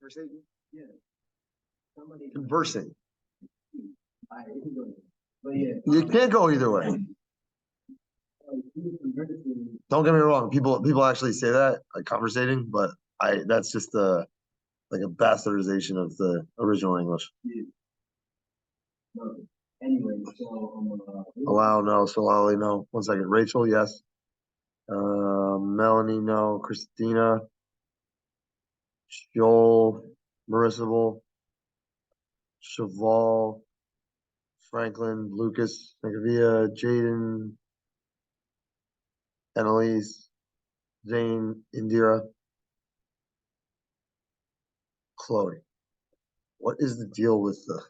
Conversating? Yeah. Somebody Conversing. it can go either. But yeah. You can't go either way. Don't get me wrong. People actually say that, like conversating, but that's just like a bastardization of the original English. Yeah. No. Anyway, so Allow, no. Solali, no. 1 second. Rachel, yes. Melanie, no. Christina, Joel, Marissa, Cheval, Franklin, Lucas, Megavia, Jaden, Annalise, Zane, Indira, Chloe. What is the deal with the?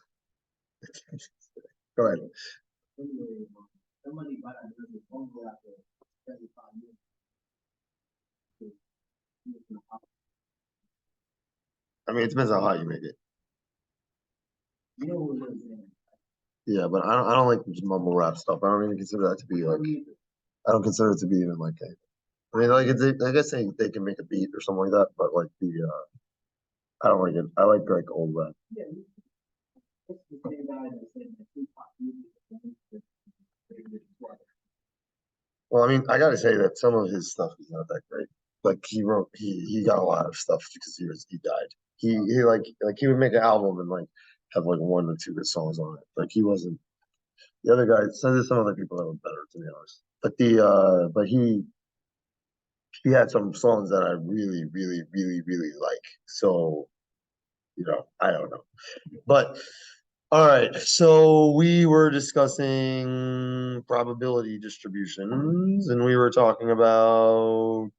Go ahead. anyway, somebody got another phone call after 75 minutes. I mean, it depends on how you make it. You know what I'm saying? Yeah, but I don't like just mumble rap stuff. I don't even consider that to be like. I don't consider it to be even like a. I mean, like I guess they can make a beat or something like that, but like I don't like it. I like old rap. Yeah, it's the same guy that said that Tupac music. Well, I mean, I gotta say that some of his stuff is not that great. Like he got a lot of stuff because he died. He like he would make an album and like have like 1 or 2 good songs on it. Like he wasn't the other guy. So there's some other people that were better, to be honest. But he had some songs that I really, really, really, really like. So, I don't know. But all right, so we were discussing probability distributions, and we were talking about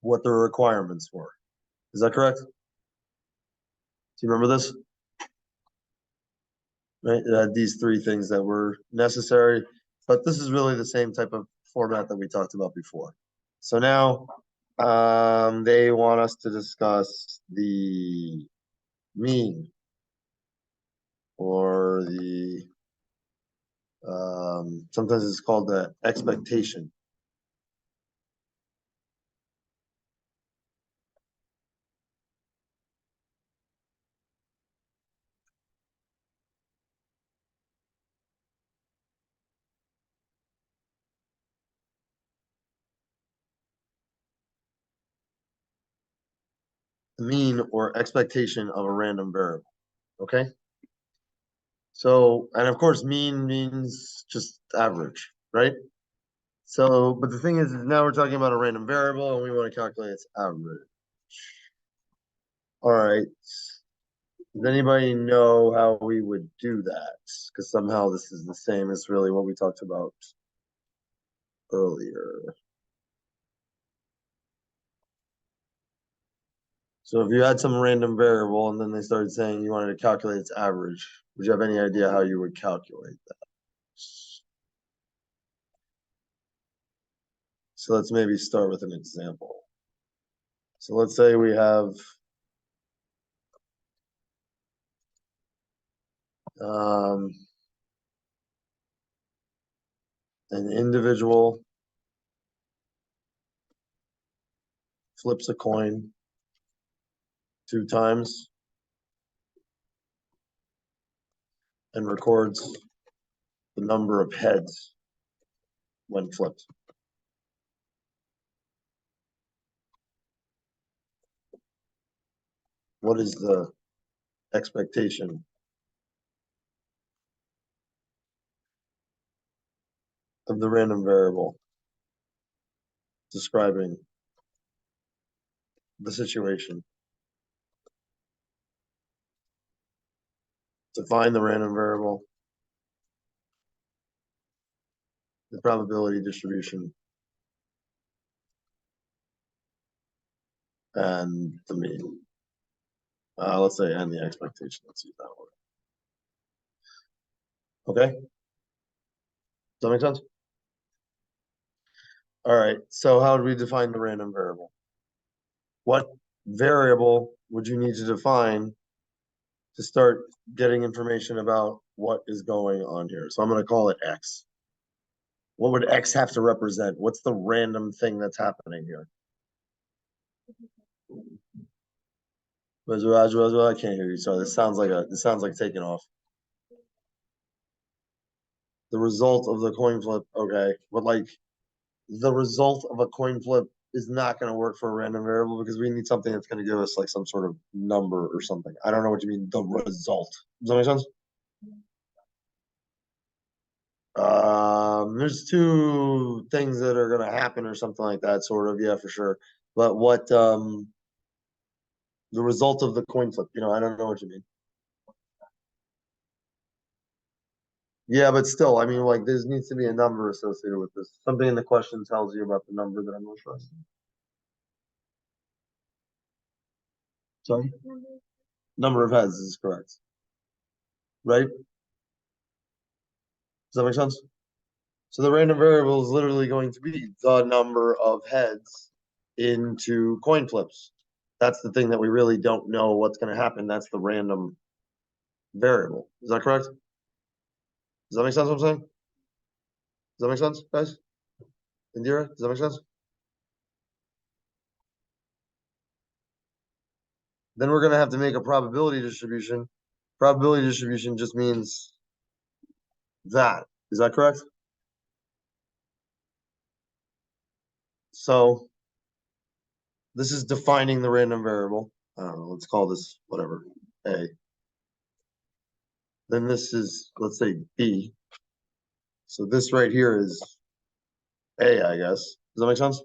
what the requirements were. Is that correct? Do you remember this? Right, it had these 3 things that were necessary, but this is really the same type of format that we talked about before. So now, they want us to discuss the mean or the sometimes it's called the expectation. The mean or expectation of a random variable. Okay. So, and of course, mean means just average, right? So, but the thing is now we're talking about a random variable and we want to calculate its average. All right. Does anybody know how we would do that? Because somehow this is the same as really what we talked about earlier. So if you had some random variable and then they started saying you wanted to calculate its average, would you have any idea how you would calculate that? So let's maybe start with an example. So let's say we have an individual flips a coin 2 times and records the number of heads when flipped. What is the expectation of the random variable describing the situation? Define the random variable, the probability distribution, and the mean. Let's say, and the expectation. Let's use that word. Okay. Does that make sense? All right. So how do we define the random variable? What variable would you need to define to start getting information about what is going on here? So I'm going to call it X. What would X have to represent? What's the random thing that's happening here? I can't hear you. Sorry, this sounds like taking off. The result of the coin flip, okay, but like the result of a coin flip is not going to work for a random variable because we need something that's going to give us like some sort of number or something. I don't know what you mean, the result. Does that make sense? There's two things that are going to happen or something like that, sort of, yeah, for sure. But what, the result of the coin flip, I don't know what you mean. Yeah, but still, I mean, like, there needs to be a number associated with this. Something in the question tells you about the number that I'm interested in. Sorry? Number of heads is correct, right? Does that make sense? So the random variable is literally going to be the number of heads into coin flips. That's the thing that we really don't know what's going to happen. That's the random variable. Is that correct? Does that make sense what I'm saying? Does that make sense, guys? Indira, does that make sense? Then we're going to have to make a probability distribution. Probability distribution just means that. Is that correct? So this is defining the random variable. I don't know, let's call this whatever, A. Then this is, let's say, B. So this right here is A, I guess. Does that make sense?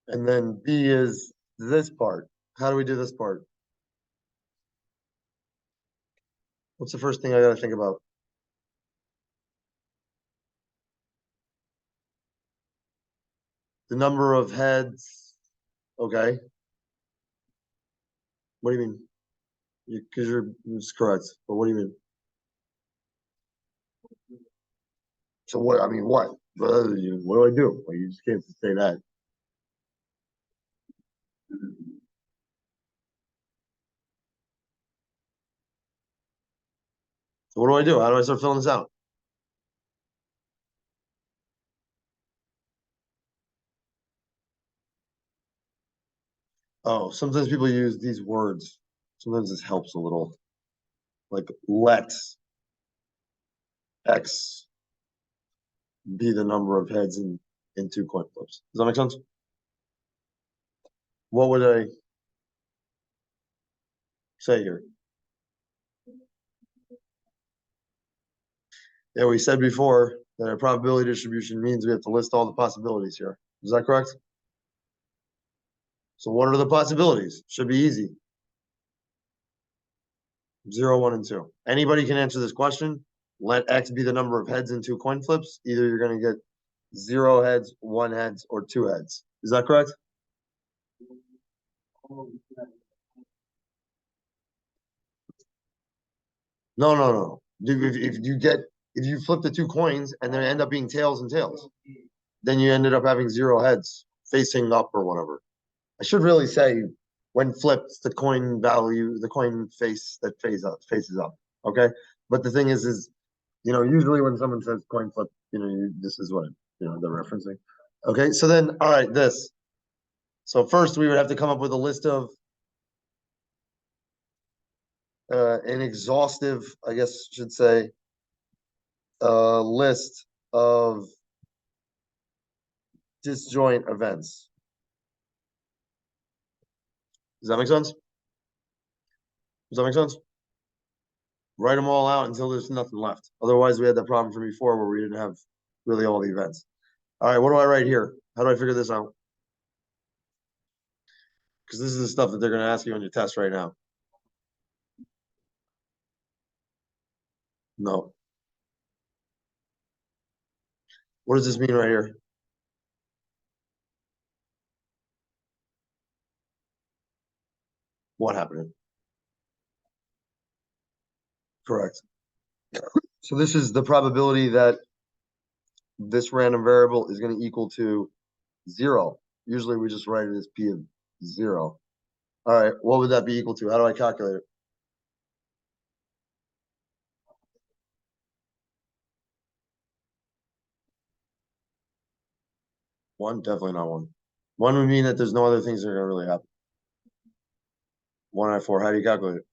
And then B is this part. How do we do this part? What's the first thing I gotta think about? The number of heads. Okay. What do you mean? Because it's correct. But what do you mean? So what? I mean, what? What do I do? Well, you just can't say that. So what do I do? How do I start filling this out? Oh, sometimes people use these words. Sometimes this helps a little. Like let X be the number of heads in two coin flips. Does that make sense? What would I say here? Yeah, we said before that a probability distribution means we have to list all the possibilities here. Is that correct? So what are the possibilities? Should be easy. 0, 1, and 2. Anybody can answer this question. Let X be the number of heads in two coin flips. Either you're going to get 0 heads, 1 heads, or 2 heads. Is that correct? No, no, no. If you flip the two coins and they end up being tails and tails, then you ended up having 0 heads facing up or whatever. I should really say when flipped, the coin value, the coin face that faces up. Okay. But the thing is, usually when someone says coin flip, this is what, they're referencing. Okay. So then, all right, this. So first we would have to come up with a list of, an exhaustive, I guess should say, list of disjoint events. Does that make sense? Does that make sense? Write them all out until there's nothing left. Otherwise, we had that problem from before where we didn't have really all the events. All right, what do I write here? How do I figure this out? Because this is the stuff that they're going to ask you on your test right now. No. What does this mean right here? What happened? Correct. So this is the probability that this random variable is going to equal to 0. Usually we just write it as P of 0. All right, what would that be equal to? How do I calculate it? 1, definitely not 1. 1 would mean that there's no other things that are going to really happen. 1 out of 4. How do you calculate it?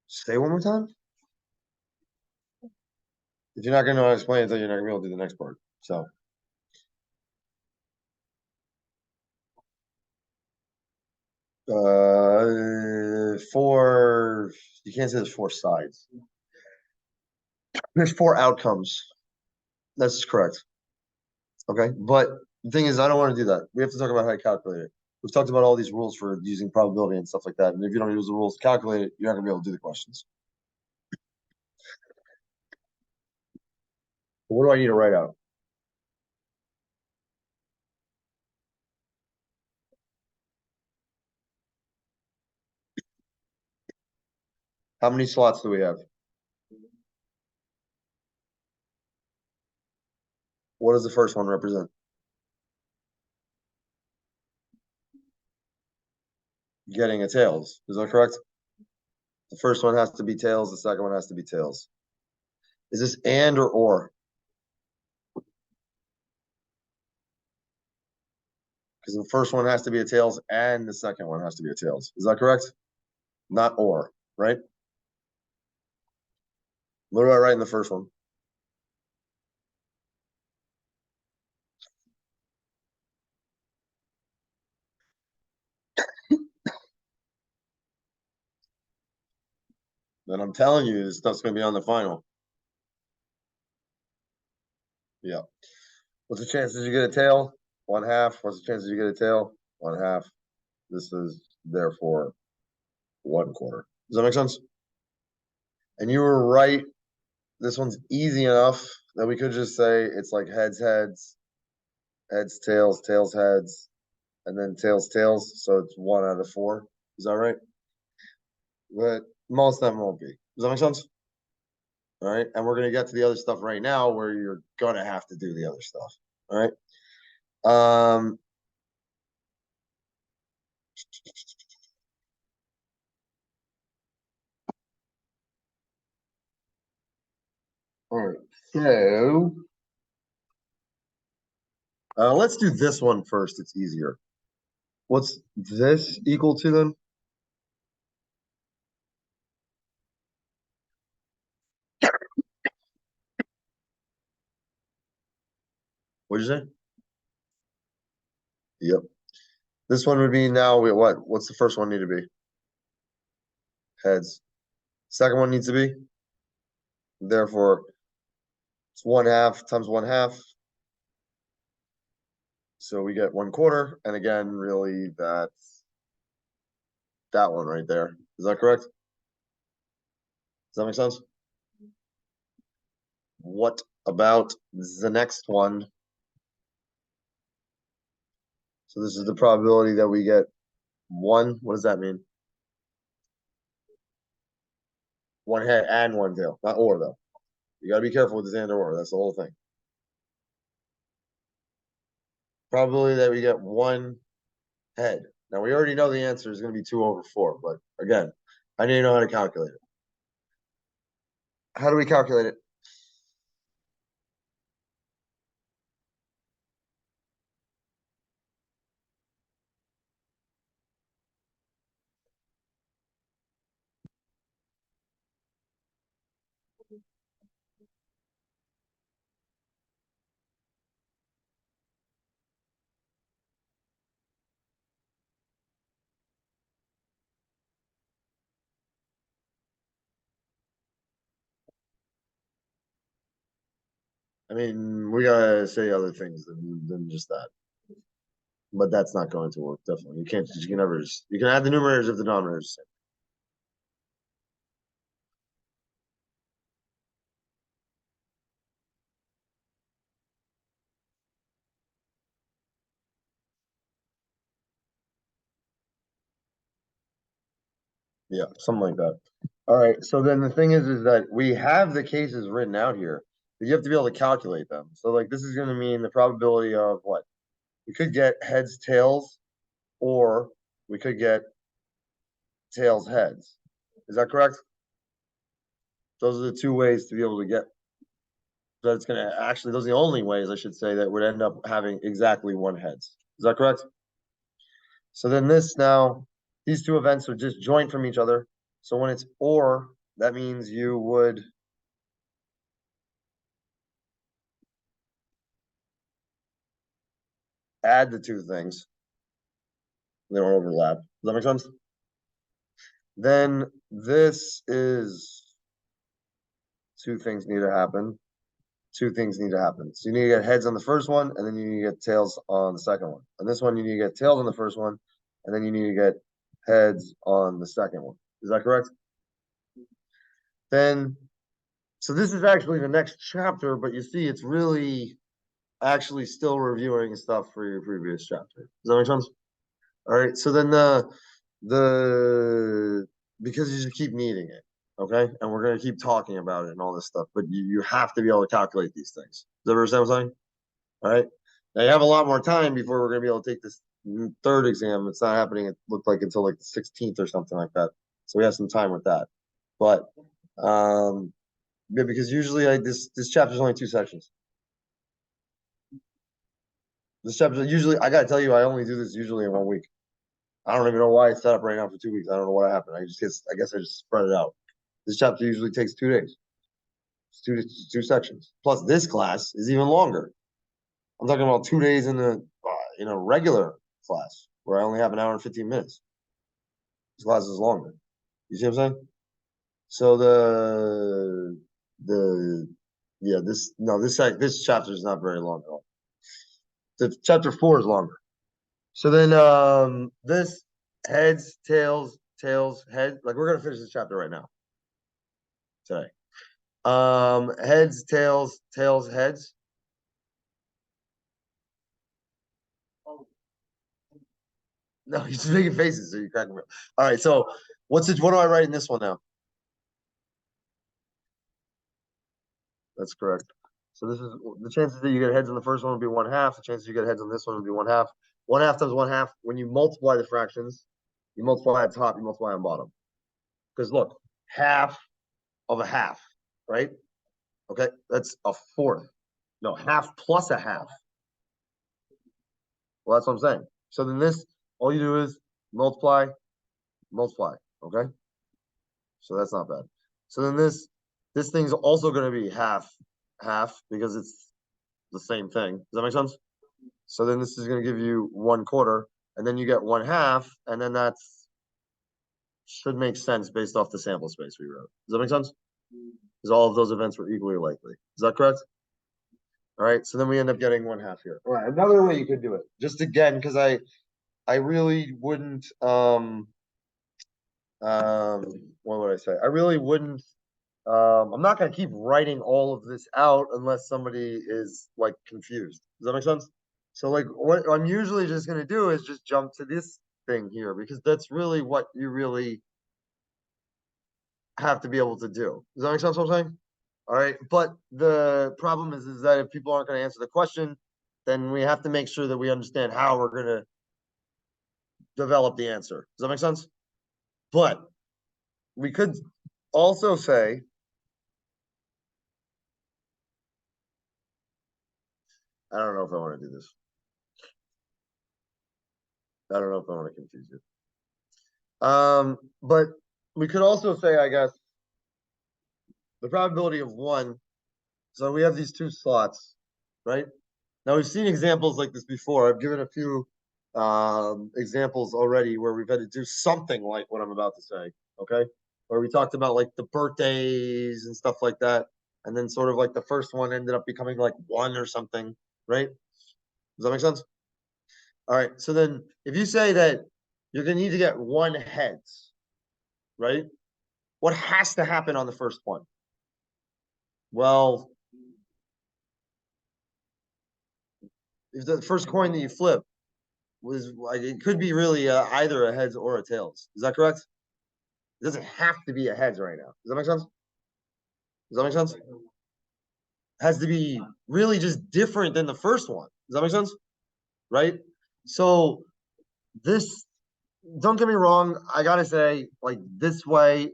Say one more time. If you're not gonna know how to explain it, then you're not gonna be able to do the next part. So. 4. You can't say there's 4 sides. There's 4 outcomes. That's correct. Okay, but the thing is, I don't want to do that. We have to talk about how to calculate it. We've talked about all these rules for using probability and stuff like that. And if you don't use the rules to calculate it, you're not gonna be able to do the questions. What do I need to write out? How many slots do we have? What does the first one represent? Getting a tails. Is that correct? The first one has to be tails. The second one has to be tails. Is this and or? Because the first one has to be a tails and the second one has to be a tails. Is that correct? Not or, right? What do I write in the first one? Then I'm telling you, this stuff's gonna be on the final. Yeah. What's the chances you get a tail? 1/2. What's the chances you get a tail? 1/2. This is therefore 1/4. Does that make sense? And you were right. This one's easy enough that we could just say it's like heads, heads, heads, tails, tails, heads, and then tails, tails. So it's 1 out of 4. Is that right? But most of them won't be. Does that make sense? All right. And we're going to get to the other stuff right now where you're going to have to do the other stuff. All right. Um, all right. So let's do this one first. It's easier. What's this equal to then? What'd you say? Yep. This one would be now, what? What's the first one need to be? Heads. Second one needs to be? Therefore, it's 1/2 times 1/2. So we get 1/4. And again, really, that's that one right there. Is that correct? Does that make sense? What about the next one? So this is the probability that we get 1. What does that mean? 1 head and 1 tail, not or though. You gotta be careful with this and or. That's the whole thing. Probability that we get 1 head. Now we already know the answer is going to be 2/4, but again, I need to know how to calculate it. How do we calculate it? I mean, we gotta say other things than just that, but that's not going to work. Definitely, you can't. You can never. You can add the numerators if the denominators. Yeah, something like that. All right. So then the thing is that we have the cases written out here, but you have to be able to calculate them. So like this is going to mean the probability of what we could get heads, tails, or we could get tails, heads. Is that correct? Those are the two ways to be able to get that it's gonna actually, those are the only ways I should say that would end up having exactly one heads. Is that correct? So then this now, these two events are just joined from each other. So when it's or, that means you would add the two things. They don't overlap. Does that make sense? Then this is two things need to happen. Two things need to happen. So you need to get heads on the first one, and then you need to get tails on the second one. On this one, you need to get tails on the first one, and then you need to get heads on the second one. Is that correct? Then, so this is actually the next chapter, but you see, it's really actually still reviewing stuff for your previous chapter. Does that make sense? All right. So then the because you just keep needing it, okay, and we're gonna keep talking about it and all this stuff, but you have to be able to calculate these things. Does that understand what I'm saying? All right. Now you have a lot more time before we're gonna be able to take this third exam. It's not happening. It looked like until like the 16th or something like that. So we have some time with that. But yeah, because usually this chapter is only 2 sections. This chapter usually I gotta tell you, I only do this usually in 1 week. I don't even know why it's set up right now for 2 weeks. I don't know what happened. I guess I just spread it out. This chapter usually takes 2 days. It's two sections. Plus this class is even longer. I'm talking about 2 days in a regular class where I only have an hour and 15 minutes. This class is longer. You see what I'm saying? So this chapter is not very long at all. The chapter 4 is longer. So then this heads, tails, head. Like we're gonna finish this chapter right now. Today. Heads, tails, heads. No, you're just making faces, so you're cracking me up. All right, so what do I write in this one now? That's correct. So this is the chances that you get heads on the first one will be 1/2. The chances you get heads on this one will be 1/2. 1/2 times 1/2. When you multiply the fractions, you multiply at top, you multiply on bottom. Because look, half of a half, right? Okay, that's a fourth. No, half plus a half. Well, that's what I'm saying. So then this, all you do is multiply, okay? So that's not bad. So then this thing's also going to be half because it's the same thing. Does that make sense? So then this is going to give you 1/4, and then you get 1/2, and then that's should make sense based off the sample space we wrote. Does that make sense? Because all of those events were equally likely. Is that correct? All right. So then we end up getting 1/2 here. All right. Another way you could do it, just again, because I really wouldn't what would I say? I really wouldn't I'm not gonna keep writing all of this out unless somebody is like confused. Does that make sense? So like what I'm usually just gonna do is just jump to this thing here because that's really what you really have to be able to do. Does that make sense what I'm saying? All right. But the problem is that if people aren't gonna answer the question, then we have to make sure that we understand how we're gonna develop the answer. Does that make sense? But we could also say I don't know if I want to do this. I don't know if I want to confuse you. But we could also say, I guess, the probability of 1. So we have these 2 slots, right? Now we've seen examples like this before. I've given a few examples already where we've had to do something like what I'm about to say, okay? Where we talked about like the birthdays and stuff like that. And then sort of like the first one ended up becoming like 1 or something, right? Does that make sense? All right. So then if you say that you're going to need to get 1 heads, right? What has to happen on the first one? Well, if the first coin that you flip was like, it could be really either a heads or a tails. Is that correct? It doesn't have to be a heads right now. Does that make sense? Does that make sense? It has to be really just different than the first one. Does that make sense? Right? So this don't get me wrong, I gotta say, like this way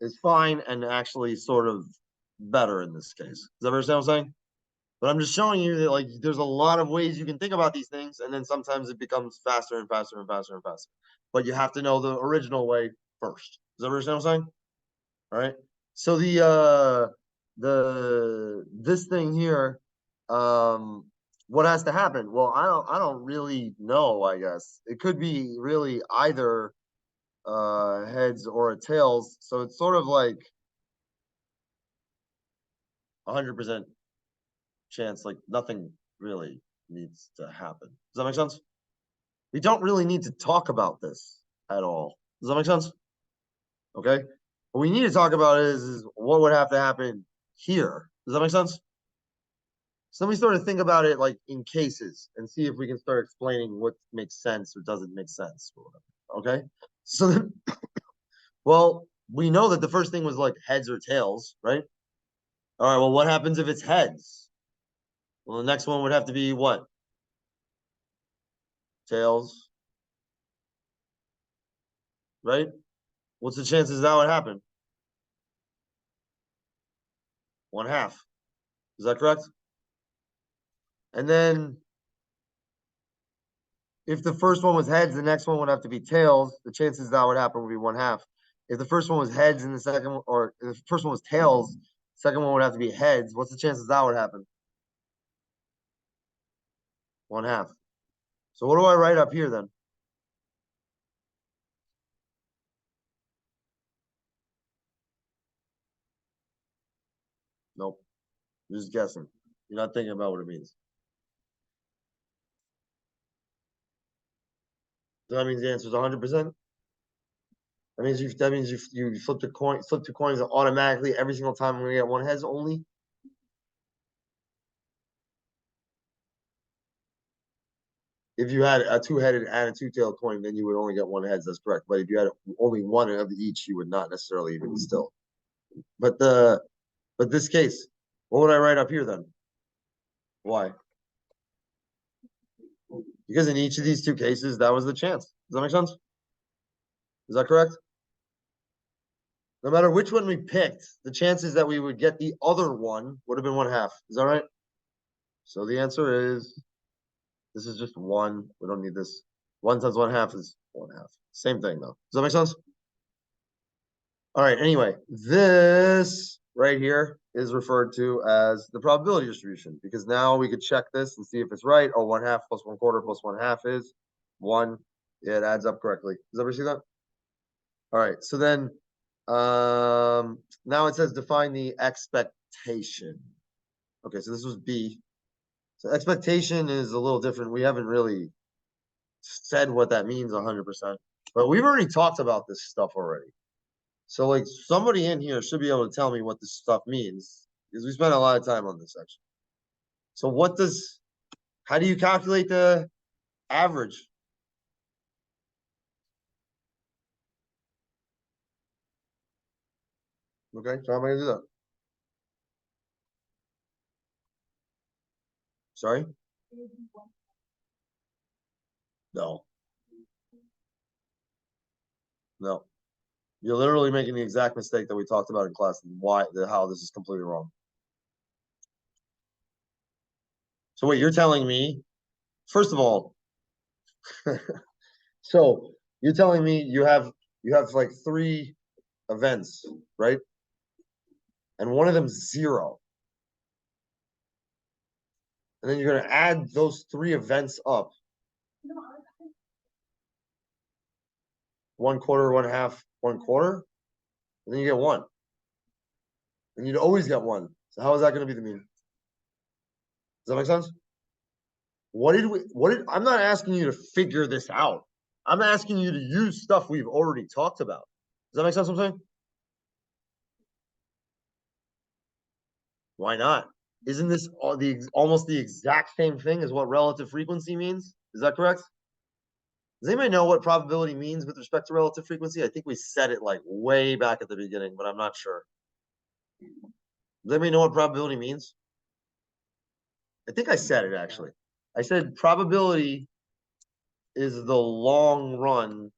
is fine and actually sort of better in this case. Does that understand what I'm saying? But I'm just showing you that like there's a lot of ways you can think about these things, and then sometimes it becomes faster and faster and faster and faster. But you have to know the original way first. Does that understand what I'm saying? All right. So the this thing here, what has to happen? Well, I don't really know, I guess. It could be really either heads or a tails. So it's sort of like 100% chance, like nothing really needs to happen. Does that make sense? We don't really need to talk about this at all. Does that make sense? Okay. What we need to talk about is what would have to happen here. Does that make sense? So let me sort of think about it like in cases and see if we can start explaining what makes sense or doesn't make sense or whatever. Okay. So then, well, we know that the first thing was like heads or tails, right? All right. Well, what happens if it's heads? Well, the next one would have to be what? Tails, right? What's the chances that would happen? 1/2. Is that correct? And then if the first one was heads, the next one would have to be tails. The chances that would happen would be 1/2. If the first one was heads and the second one, or if the first one was tails, second one would have to be heads. What's the chances that would happen? 1/2. So what do I write up here then? Nope. You're just guessing. You're not thinking about what it means. So that means the answer is 100%. That means you flip the coin, flip 2 coins, and automatically every single time we're gonna get one heads only. If you had a two-headed and a two-tailed coin, then you would only get one heads. That's correct. But if you had only one of each, you would not necessarily even still. But this case, what would I write up here then? Why? Because in each of these two cases, that was the chance. Does that make sense? Is that correct? No matter which one we picked, the chances that we would get the other one would have been 1/2. Is that right? So the answer is this is just one. We don't need this. 1 times 1/2 is 1/2. Same thing though. Does that make sense? All right. Anyway, this right here is referred to as the probability distribution because now we could check this and see if it's right. Oh, 1/2 plus 1/4 plus 1/2 is 1. Yeah, it adds up correctly. Does everybody see that? All right. So then now it says define the expectation. Okay, so this was B. So expectation is a little different. We haven't really said what that means 100%, but we've already talked about this stuff already. So like somebody in here should be able to tell me what this stuff means because we spent a lot of time on this section. So how do you calculate the average? Okay, so how am I gonna do that? Sorry? No, no. You're literally making the exact mistake that we talked about in class. How this is completely wrong. So what you're telling me, first of all, so you're telling me you have like 3 events, right? And one of them 0. And then you're gonna add those 3 events up. 1/4, 1/2, 1/4, and then you get 1. And you'd always get 1. So how is that gonna be the mean? Does that make sense? I'm not asking you to figure this out. I'm asking you to use stuff we've already talked about. Does that make sense what I'm saying? Why not? Isn't this almost the exact same thing as what relative frequency means? Is that correct? Does anybody know what probability means with respect to relative frequency? I think we said it like way back at the beginning, but I'm not sure. Does anybody know what probability means? I think I said it actually. I said probability is the long run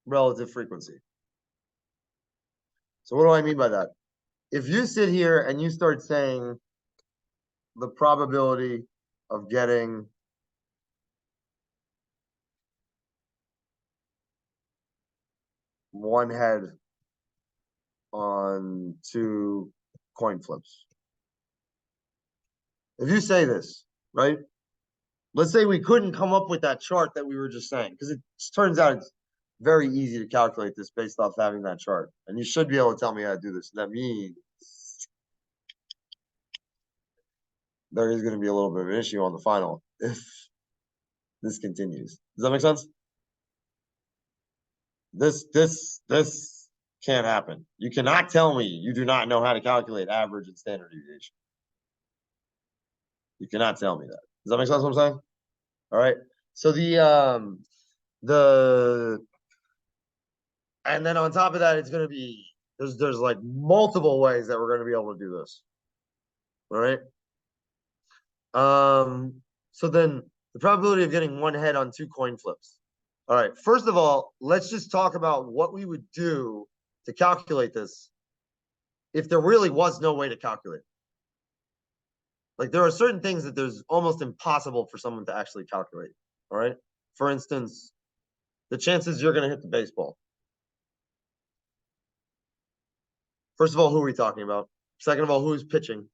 relative frequency. So what do I mean by that? If you sit here and you start saying the probability of getting one head on two coin flips. If you say this, right? Let's say we couldn't come up with that chart that we were just saying, because it turns out it's very easy to calculate this based off having that chart. And you should be able to tell me how to do this. That means there is going to be a little bit of an issue on the final if this continues. Does that make sense? This can't happen. You cannot tell me you do not know how to calculate average and standard deviation. You cannot tell me that. Does that make sense what I'm saying? All right. So the and then on top of that, it's gonna be there's like multiple ways that we're gonna be able to do this. All right. So then the probability of getting one head on two coin flips. All right. First of all, let's just talk about what we would do to calculate this if there really was no way to calculate. Like there are certain things that there's almost impossible for someone to actually calculate. All right. For instance, the chances you're going to hit the baseball. First of all, who are we talking about? Second of all, who's pitching?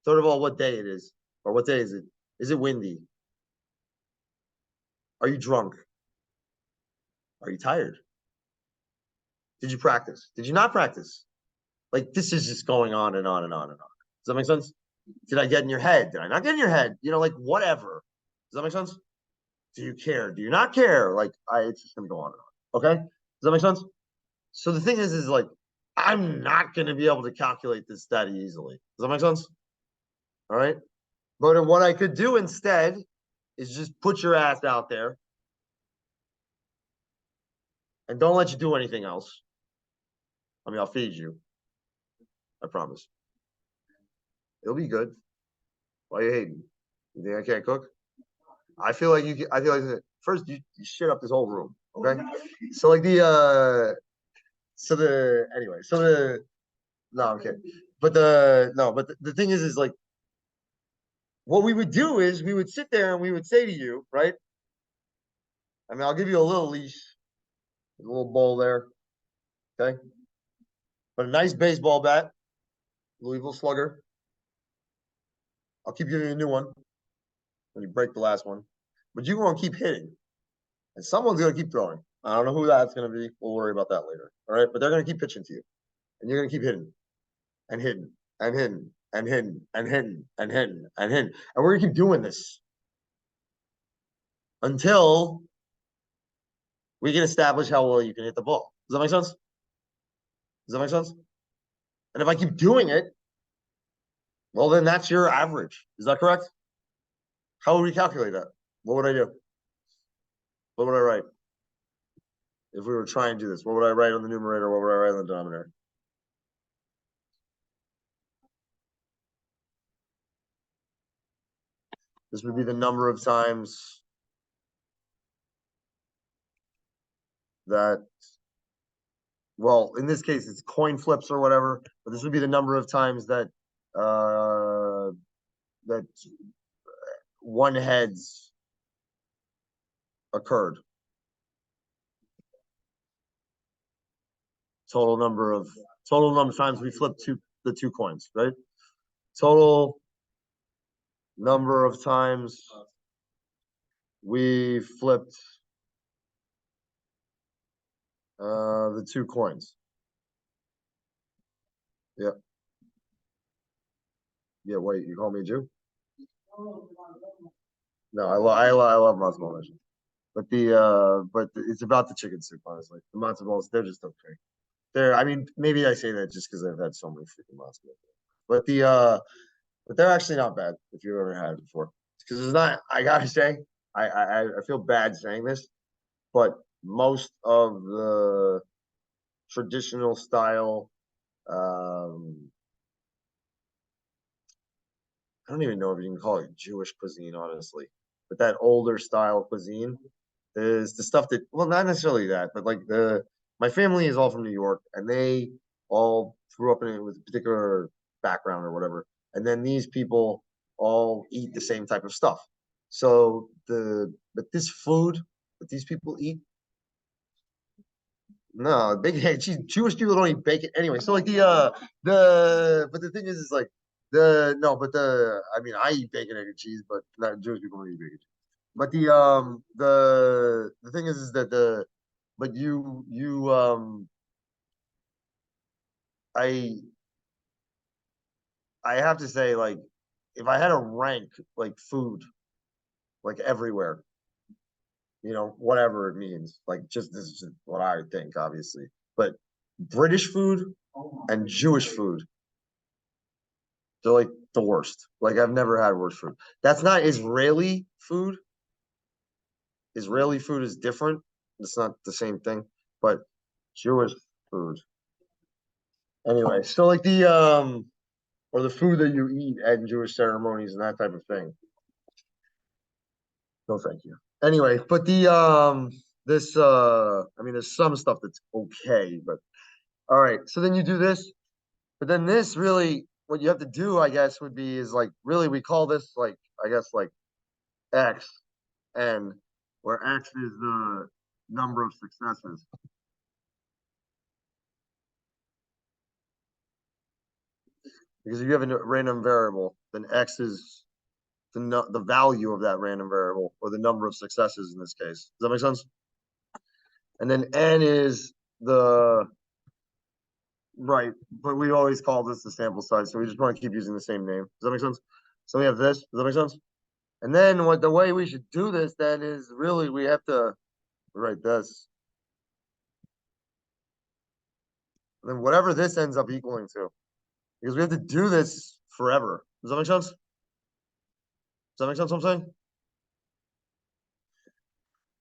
Third of all, what day it is, or what day is it? Is it windy? Are you drunk? Are you tired? Did you practice? Did you not practice? Like this is just going on and on and on and on. Does that make sense? Did I get in your head? Did I not get in your head? You know, like whatever. Does that make sense? Do you care? Do you not care? Like it's just gonna go on and on. Okay? Does that make sense? So the thing is like I'm not gonna be able to calculate this that easily. Does that make sense? All right. But what I could do instead is just put your ass out there and don't let you do anything else. I mean, I'll feed you. I promise. It'll be good. Why are you hating? You think I can't cook? I feel like you. I feel like first you shit up this whole room. Okay. So like no, I'm kidding. But the thing is like what we would do is we would sit there and we would say to you, right? I mean, I'll give you a little leash, a little bowl there, okay? But a nice baseball bat, Louisville Slugger. I'll keep giving you a new one when you break the last one. But you're going to keep hitting, and someone's going to keep throwing. I don't know who that's going to be. We'll worry about that later. All right, but they're going to keep pitching to you, and you're going to keep hitting, and hitting, and hitting, and hitting, and hitting, and hitting, and hitting, and we're going to keep doing this until we can establish how well you can hit the ball. Does that make sense? Does that make sense? And if I keep doing it, well, then that's your average. Is that correct? How would we calculate that? What would I do? What would I write? If we were trying to do this, what would I write on the numerator? What would I write on the denominator? This would be the number of times that, well, in this case, it's coin flips or whatever, but this would be the number of times that that one heads occurred. Total number of times we flipped the two coins, right? Total number of times we flipped the two coins. Yeah. Yeah, wait, you call me a Jew? No, I love matzo ball. But it's about the chicken soup, honestly. The matzo balls, they're just okay. I mean, maybe I say that just because I've had so many freaking matzo balls. But but they're actually not bad if you've ever had it before. Because it's not. I gotta say, I feel bad saying this, but most of the traditional style I don't even know if you can call it Jewish cuisine, honestly. But that older style cuisine is the stuff that, well, not necessarily that, but like my family is all from New York and they all grew up in it with a particular background or whatever. And then these people all eat the same type of stuff. So but this food that these people eat, no, bacon, cheese, Jewish people don't eat bacon anyway. So like but the thing is like no, but I mean, I eat bacon, egg, and cheese, but not Jewish people don't eat bacon. But the thing is that but I I have to say, like, if I had to rank like food like everywhere, whatever it means, like, just this is just what I think, obviously. But British food and Jewish food, they're like the worst. Like, I've never had worse food. That's not Israeli food. Israeli food is different. It's not the same thing, but Jewish food. Anyway, so like or the food that you eat at Jewish ceremonies and that type of thing. No, thank you. Anyway, but this I mean, there's some stuff that's okay, but all right. So then you do this, but then this really, what you have to do, I guess, would be is like really we call this like, I guess, like X, and where X is the number of successes. Because if you have a random variable, then X is the value of that random variable, or the number of successes in this case. Does that make sense? And then N is the right, but we always call this the sample size, so we just want to keep using the same name. Does that make sense? So we have this. Does that make sense? And then the way we should do this then is really we have to write this. And then whatever this ends up equaling to. Because we have to do this forever. Does that make sense? Does that make sense what I'm saying?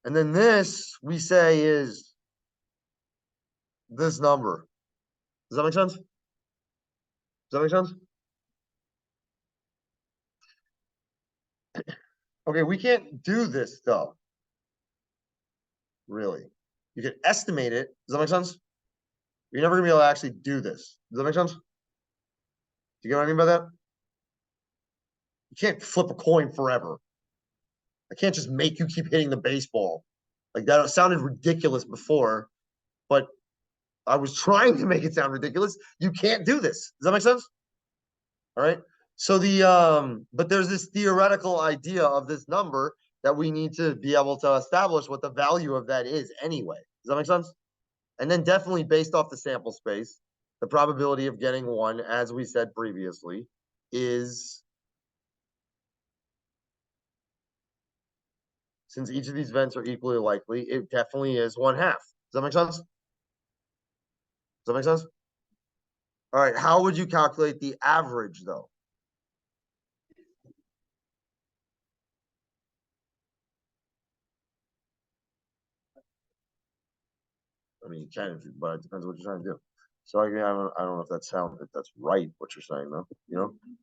And then this we say is this number. Does that make sense? Does that make sense? Okay, we can't do this though. Really. You can estimate it. Does that make sense? You're never gonna be able to actually do this. Does that make sense? Do you get what I mean by that? You can't flip a coin forever. I can't just make you keep hitting the baseball. Like that sounded ridiculous before, but I was trying to make it sound ridiculous. You can't do this. Does that make sense? All right. So but there's this theoretical idea of this number that we need to be able to establish what the value of that is anyway. Does that make sense? And then definitely based off the sample space, the probability of getting one, as we said previously, is, since each of these events are equally likely, it definitely is 1/2. Does that make sense? Does that make sense? All right. How would you calculate the average though? I mean, you can, but it depends what you're trying to do. So I don't know if that's right what you're saying though.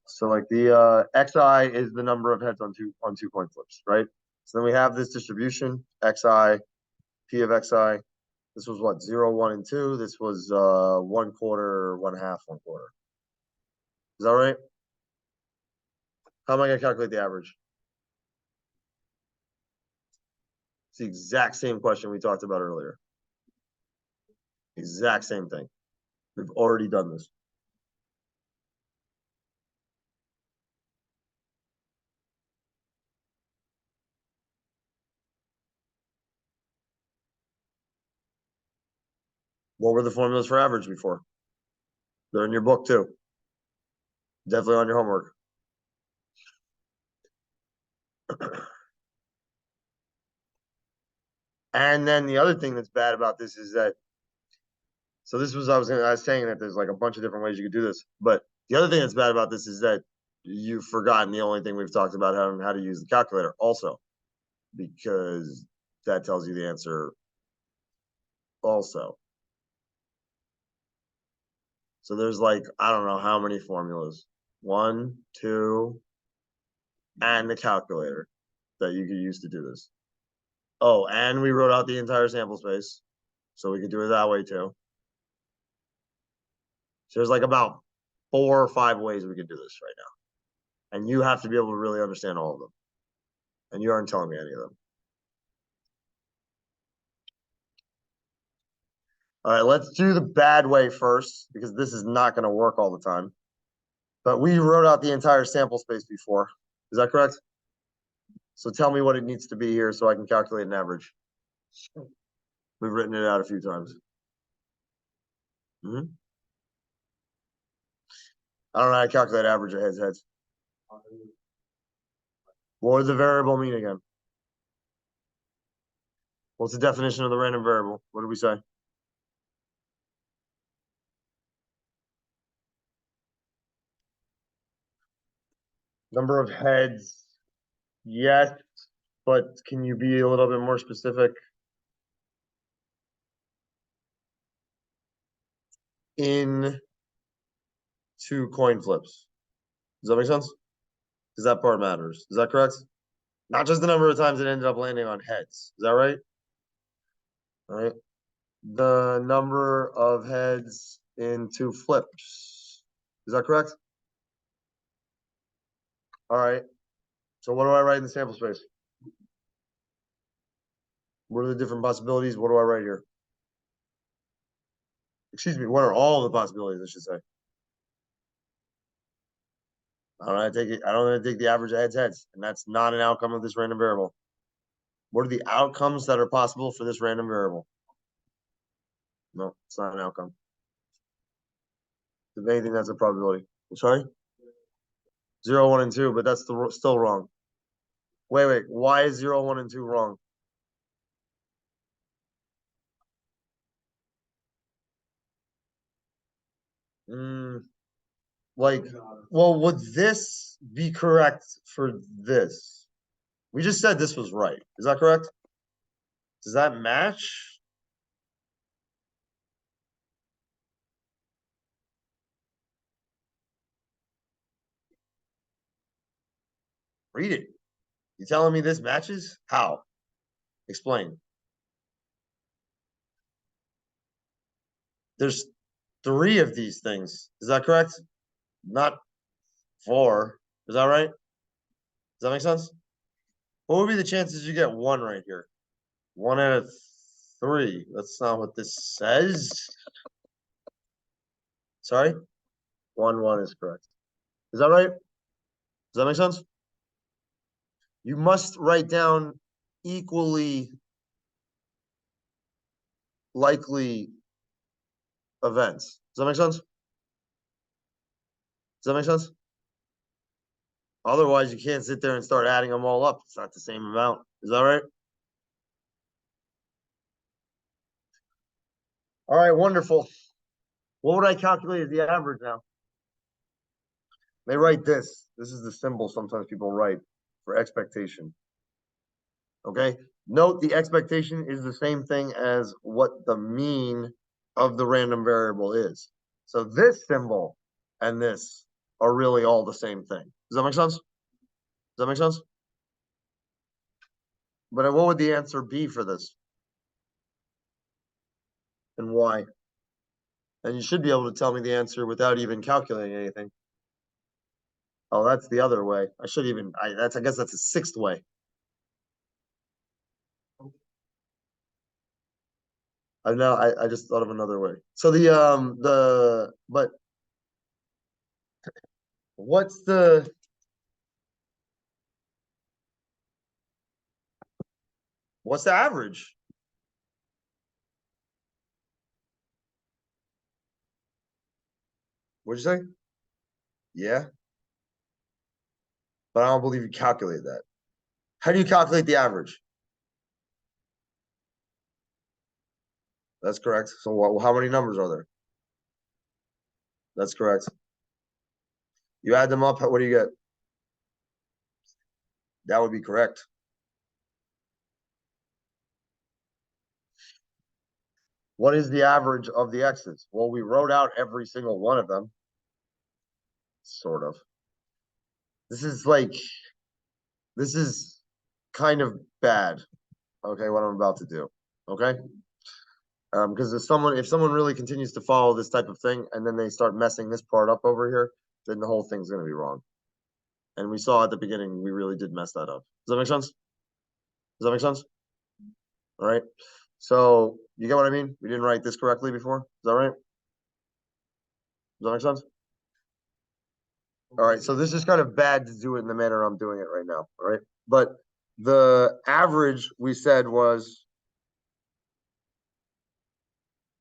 So like the xi is the number of heads on two coin flips, right? So then we have this distribution xi, p of xi. This was what, 0, 1, and 2. This was 1/4, 1/2, 1/4. Is that right? How am I gonna calculate the average? It's the exact same question we talked about earlier. Exact same thing. We've already done this. What were the formulas for average before? They're in your book too. Definitely on your homework. And then the other thing that's bad about this is that, so this was, I was saying that there's like a bunch of different ways you could do this, but the other thing that's bad about this is that you've forgotten the only thing we've talked about, how to use the calculator also, because that tells you the answer also. So there's like, I don't know how many formulas. 1, 2, and the calculator that you could use to do this. Oh, and we wrote out the entire sample space, so we could do it that way too. So there's like about 4 or 5 ways we could do this right now. And you have to be able to really understand all of them. And you aren't telling me any of them. All right, let's do the bad way first, because this is not going to work all the time. But we wrote out the entire sample space before. Is that correct? So tell me what it needs to be here so I can calculate an average. We've written it out a few times. I don't know how to calculate average of heads. What does the variable mean again? What's the definition of the random variable? What did we say? Number of heads. Yes, but can you be a little bit more specific? In 2 coin flips. Does that make sense? Because that part matters. Is that correct? Not just the number of times it ended up landing on heads. Is that right? All right. The number of heads in 2 flips. Is that correct? All right. So what do I write in the sample space? What are the different possibilities? What do I write here? Excuse me, what are all the possibilities, I should say? I don't know, I don't know, take the average of heads, and that's not an outcome of this random variable. What are the outcomes that are possible for this random variable? No, it's not an outcome. If anything, that's a probability. I'm sorry? 0, 1, and 2, but that's still wrong. Wait. Why is 0, 1, and 2 wrong? Like, well, would this be correct for this? We just said this was right. Is that correct? Does that match? Read it. You telling me this matches? How? Explain. There's 3 of these things. Is that correct? Not 4. Is that right? Does that make sense? What would be the chances you get 1 right here? 1 out of 3. That's not what this says. Sorry? 1, 1 is correct. Is that right? Does that make sense? You must write down equally likely events. Does that make sense? Does that make sense? Otherwise, you can't sit there and start adding them all up. It's not the same amount. Is that right? All right, wonderful. What would I calculate as the average now? They write this. This is the symbol sometimes people write for expectation. Okay. Note the expectation is the same thing as what the mean of the random variable is. So this symbol and this are really all the same thing. Does that make sense? Does that make sense? But what would the answer be for this? And why? And you should be able to tell me the answer without even calculating anything. Oh, that's the other way. I guess that's a 6th way. I just thought of another way. So but what's the average? What'd you say? Yeah, but I don't believe you calculated that. How do you calculate the average? That's correct. So how many numbers are there? That's correct. You add them up, what do you get? That would be correct. What is the average of the x's? Well, we wrote out every single one of them. Sort of. This is like this is kind of bad. Okay, what I'm about to do. Okay. Because if someone really continues to follow this type of thing and then they start messing this part up over here, then the whole thing's gonna be wrong. And we saw at the beginning, we really did mess that up. Does that make sense? Does that make sense? All right. So you get what I mean? We didn't write this correctly before. Is that right? Does that make sense? All right. So this is kind of bad to do it in the manner I'm doing it right now. All right. But the average we said was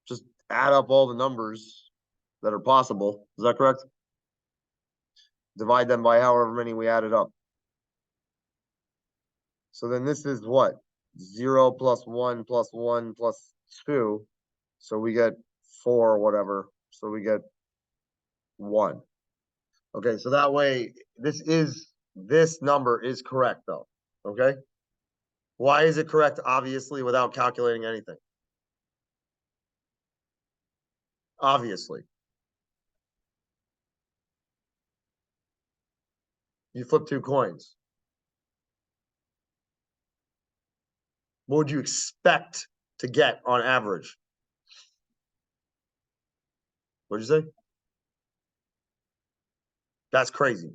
just add up all the numbers that are possible. Is that correct? Divide them by however many we added up. So then this is what? 0 plus 1 plus 1 plus 2. So we get 4 or whatever. So we get 1. Okay, so that way this number is correct though. Okay. Why is it correct? Obviously, without calculating anything. Obviously. You flip 2 coins. What would you expect to get on average? What'd you say? That's crazy.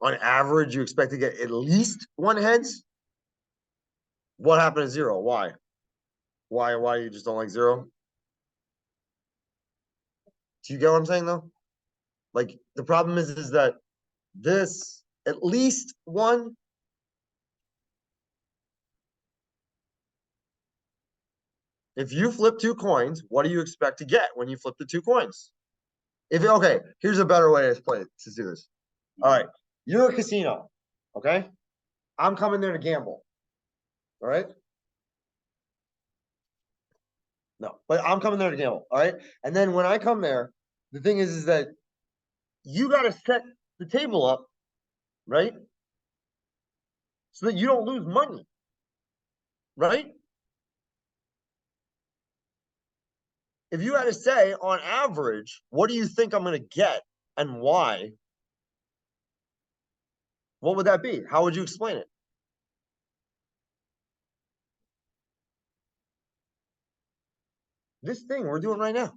On average, you expect to get at least 1 heads. What happened to 0? Why? Why you just don't like 0? Do you get what I'm saying though? Like the problem is that this at least 1. If you flip 2 coins, what do you expect to get when you flip the 2 coins? Okay, here's a better way to do this. All right, you're a casino, okay? I'm coming there to gamble. All right? No, but I'm coming there to gamble. All right. And then when I come there, the thing is that you got to set the table up, right? So that you don't lose money, right? If you had to say on average, what do you think I'm going to get and why? What would that be? How would you explain it? This thing we're doing right now.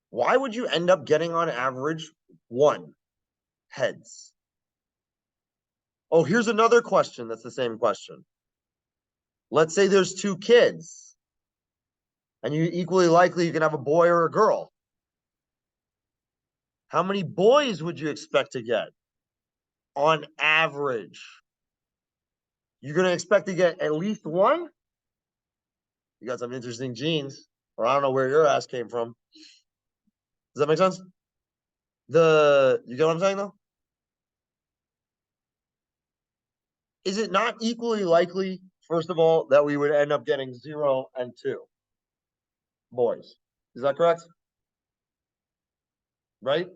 Why would you end up getting on average 1 heads? Oh, here's another question that's the same question. Let's say there's 2 kids and you equally likely you can have a boy or a girl. How many boys would you expect to get on average? You're going to expect to get at least 1? You got some interesting genes, or I don't know where your ass came from. Does that make sense? You get what I'm saying though? Is it not equally likely, first of all, that we would end up getting 0 and 2 boys? Is that correct? Right?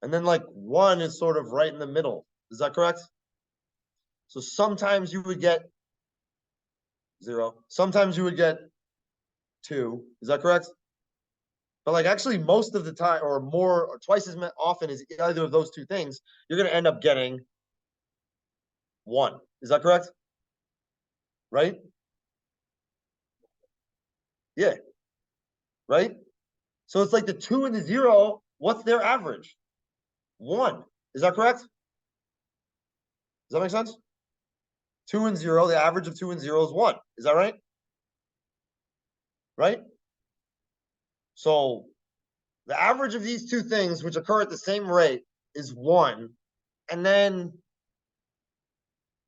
And then like 1 is sort of right in the middle. Is that correct? So sometimes you would get 0. Sometimes you would get 2. Is that correct? But like actually most of the time or more or twice as often as either of those 2 things, you're going to end up getting 1. Is that correct? Right? Yeah. Right? So it's like the 2 and the 0, what's their average? 1. Is that correct? Does that make sense? 2 and 0, the average of 2 and 0 is 1. Is that right? Right? So the average of these 2 things, which occur at the same rate, is 1. And then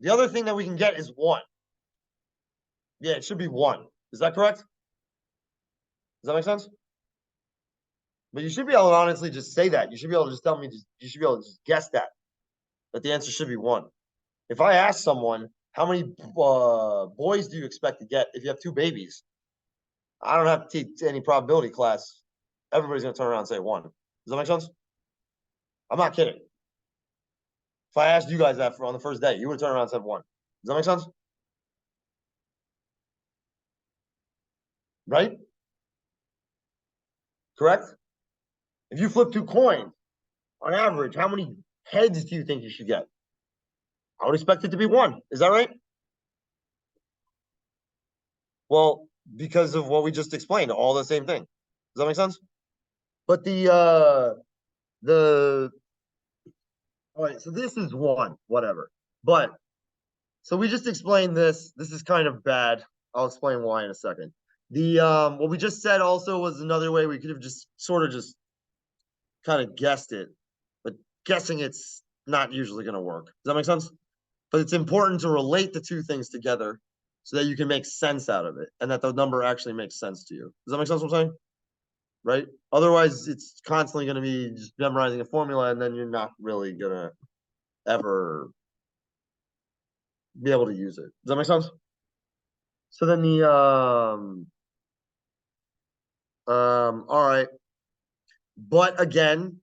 the other thing that we can get is 1. Yeah, it should be 1. Is that correct? Does that make sense? But you should be able to honestly just say that. You should be able to just tell me, you should be able to just guess that the answer should be 1. If I ask someone, how many boys do you expect to get if you have 2 babies? I don't have to teach any probability class. Everybody's going to turn around and say 1. Does that make sense? I'm not kidding. If I asked you guys that on the first day, you would turn around and said 1. Does that make sense? Right? Correct? If you flip 2 coins, On average, how many heads do you think you should get? I would expect it to be one. Is that right? Well, because of what we just explained, all the same thing. Does that make sense? But the all right, so this is one, whatever. But so we just explained this. This is kind of bad. I'll explain why in a second. The what we just said also was another way we could have just sort of just kind of guessed it, but guessing it's not usually going to work. Does that make sense? But it's important to relate the two things together so that you can make sense out of it and that the number actually makes sense to you. Does that make sense what I'm saying? Right? Otherwise, it's constantly going to be just memorizing a formula and then you're not really going to ever be able to use it. Does that make sense? So then all right. But again,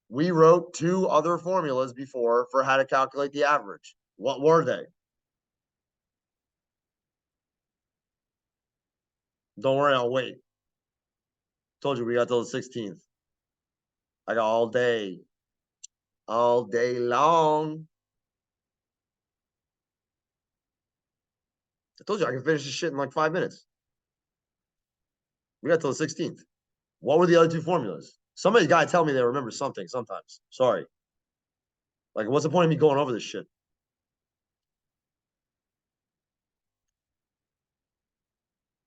we wrote two other formulas before for how to calculate the average. What were they? Don't worry, I'll wait. Told you we got till the 16th. I got all day long. I told you I can finish this shit in like 5 minutes. We got till the 16th. What were the other two formulas? Somebody gotta tell me they remember something sometimes. Sorry. Like, what's the point of me going over this shit?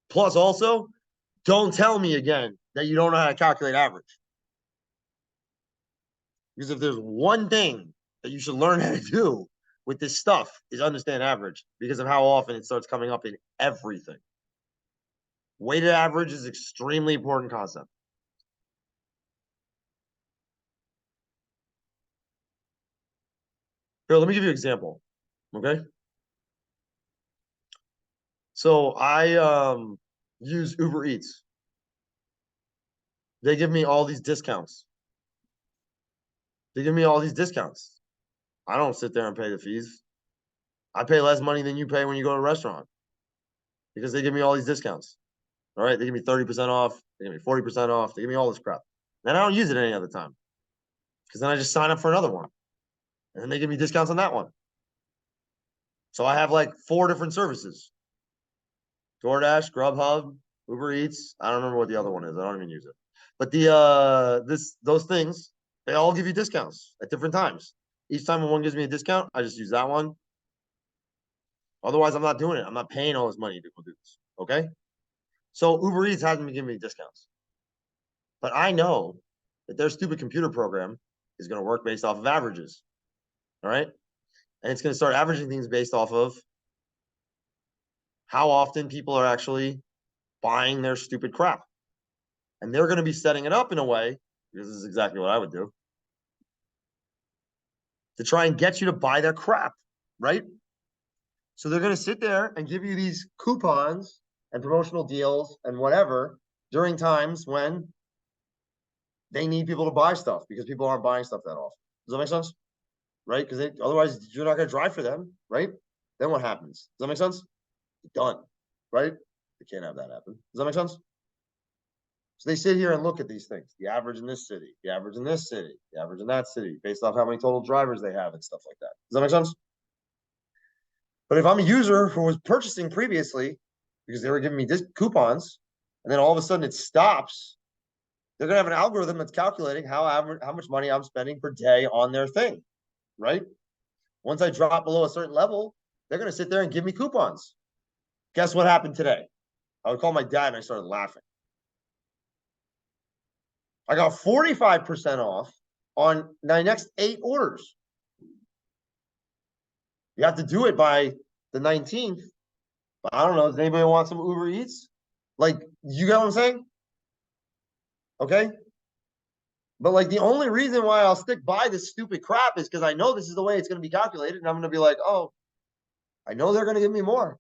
Plus, also, don't tell me again that you don't know how to calculate average. Because if there's one thing that you should learn how to do with this stuff is understand average because of how often it starts coming up in everything. Weighted average is extremely important concept. Here, let me give you an example. Okay. So I use Uber Eats. They give me all these discounts. They give me all these discounts. I don't sit there and pay the fees. I pay less money than you pay when you go to a restaurant because they give me all these discounts. All right. They give me 30% off. They give me 40% off. They give me all this crap. Then I don't use it any other time because then I just sign up for another one. And then they give me discounts on that one. So I have like 4 different services: DoorDash, Grubhub, Uber Eats. I don't remember what the other one is. I don't even use it. But those things, they all give you discounts at different times. Each time when one gives me a discount, I just use that one. Otherwise, I'm not doing it. I'm not paying all this money to go do this. Okay. So Uber Eats hasn't been giving me discounts. But I know that their stupid computer program is going to work based off of averages. All right. And it's going to start averaging things based off of how often people are actually buying their stupid crap. And they're going to be setting it up in a way, because this is exactly what I would do, to try and get you to buy their crap, right? So they're going to sit there and give you these coupons and promotional deals and whatever during times when they need people to buy stuff because people aren't buying stuff that often. Does that make sense? Right? Because otherwise you're not going to drive for them, right? Then what happens? Does that make sense? You're done, right? You can't have that happen. Does that make sense? So they sit here and look at these things: the average in this city, the average in this city, the average in that city, based off how many total drivers they have and stuff like that. Does that make sense? But if I'm a user who was purchasing previously because they were giving me coupons, and then all of a sudden it stops, they're gonna have an algorithm that's calculating how much money I'm spending per day on their thing, right? Once I drop below a certain level, they're gonna sit there and give me coupons. Guess what happened today? I would call my dad and I started laughing. I got 45% off on my next 8 orders. You have to do it by the 19th. But I don't know. Does anybody want some Uber Eats? Like, you get what I'm saying? Okay. But like, the only reason why I'll stick by this stupid crap is because I know this is the way it's going to be calculated. And I'm going to be like, oh, I know they're going to give me more.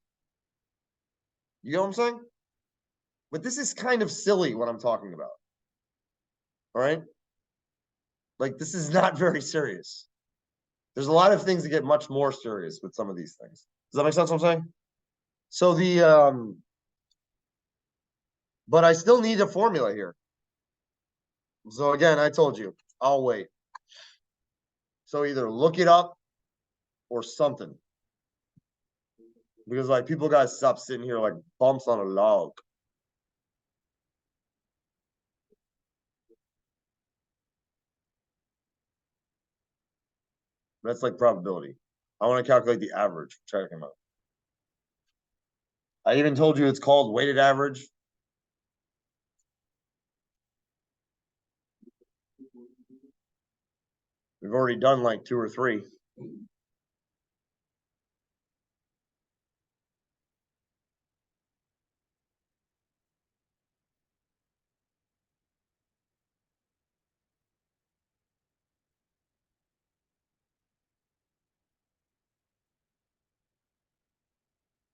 You know what I'm saying? But this is kind of silly what I'm talking about. All right. Like, this is not very serious. There's a lot of things that get much more serious with some of these things. Does that make sense what I'm saying? So but I still need a formula here. So again, I told you, I'll wait. So either look it up or something. Because like people gotta stop sitting here like bumps on a log. That's like probability. I want to calculate the average. Check them out. I even told you it's called weighted average. We've already done like 2 or 3.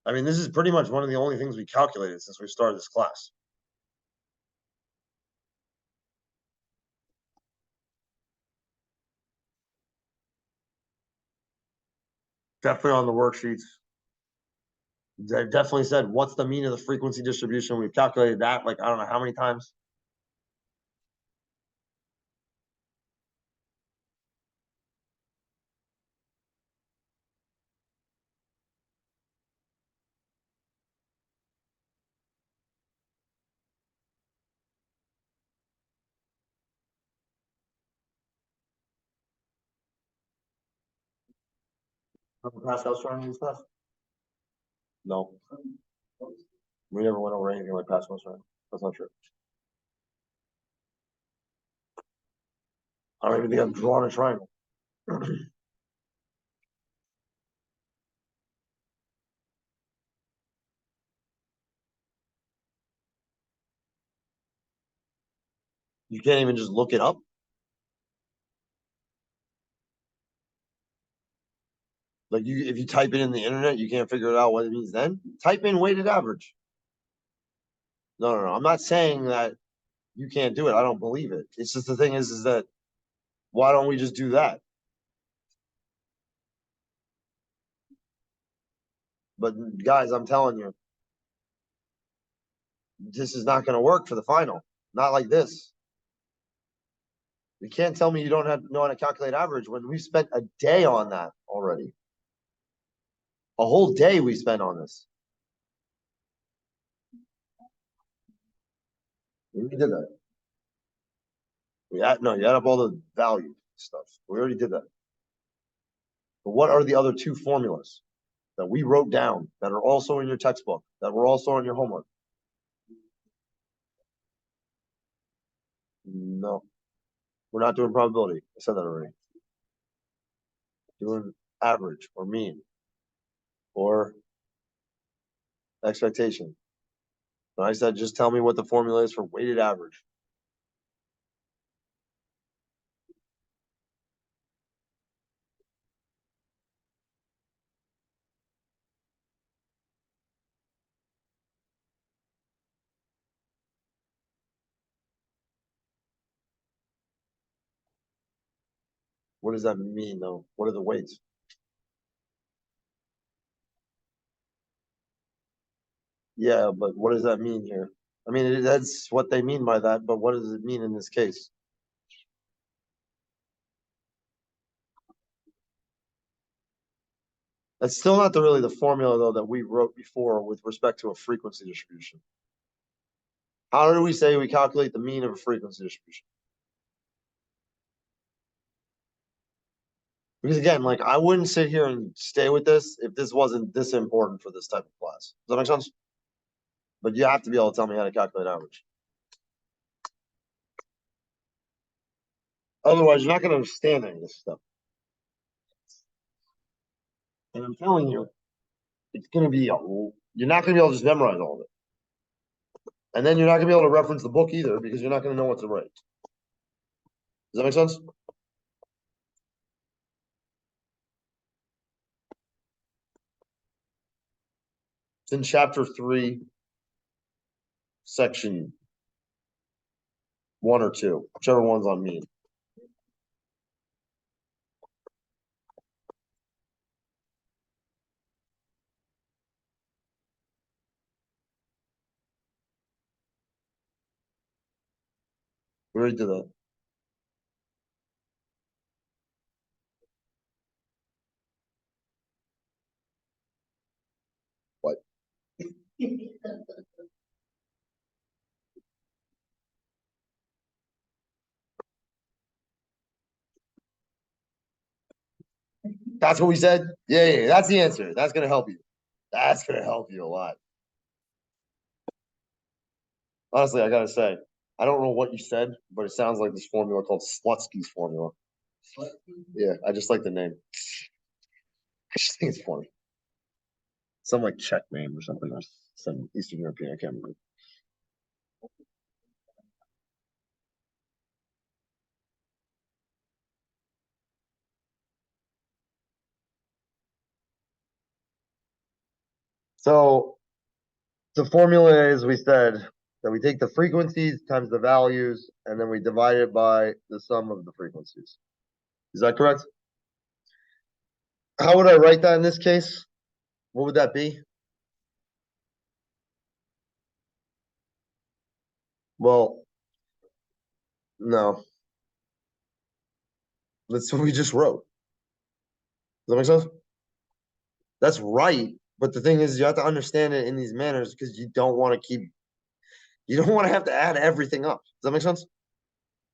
I mean, this is pretty much one of the only things we calculated since we started this class. Definitely on the worksheets. They definitely said, what's the mean of the frequency distribution? We've calculated that like, I don't know how many times. Remember Pascal's trying in this class? No. We never went over anything like Pascal's trying. That's not true. I don't even think I've drawn a triangle. You can't even just look it up. Like if you type it in the internet, you can't figure it out what it means then. Type in weighted average. No. I'm not saying that you can't do it. I don't believe it. It's just the thing is that why don't we just do that? But guys, I'm telling you, this is not going to work for the final. Not like this. You can't tell me you don't have know how to calculate average when we spent a day on that already. A whole day we spent on this. We did that. You add up all the value stuff. We already did that. But what are the other 2 formulas that we wrote down that are also in your textbook, that were also on your homework? No, we're not doing probability. I said that already. Doing average or mean or expectation. But I said, just tell me what the formula is for weighted average. What does that mean, though? What are the weights? Yeah, but what does that mean here? I mean, that's what they mean by that, but what does it mean in this case? That's still not really the formula, though, that we wrote before with respect to a frequency distribution. How do we say we calculate the mean of a frequency distribution? Because again, like I wouldn't sit here and stay with this if this wasn't this important for this type of class. Does that make sense? But you have to be able to tell me how to calculate average. Otherwise, you're not going to understand any of this stuff. And I'm telling you, it's going to be, you're not going to be able to just memorize all of it. And then you're not going to be able to reference the book either because you're not going to know what to write. Does that make sense? It's in chapter 3, section 1 or 2, whichever one's on me. We already did that. That's what we said? Yeah, that's the answer. That's gonna help you. That's gonna help you a lot. Honestly, I gotta say, I don't know what you said, but it sounds like this formula called Slutsky's formula. Yeah, I just like the name. I just think it's funny. Some like Czech name or something, or some Eastern European. I can't remember. So the formula is we said that we take the frequencies times the values, and then we divide it by the sum of the frequencies. Is that correct? How would I write that in this case? What would that be? Well, no, that's what we just wrote. Does that make sense? That's right. But the thing is, you have to understand it in these manners because you don't want to have to add everything up. Does that make sense?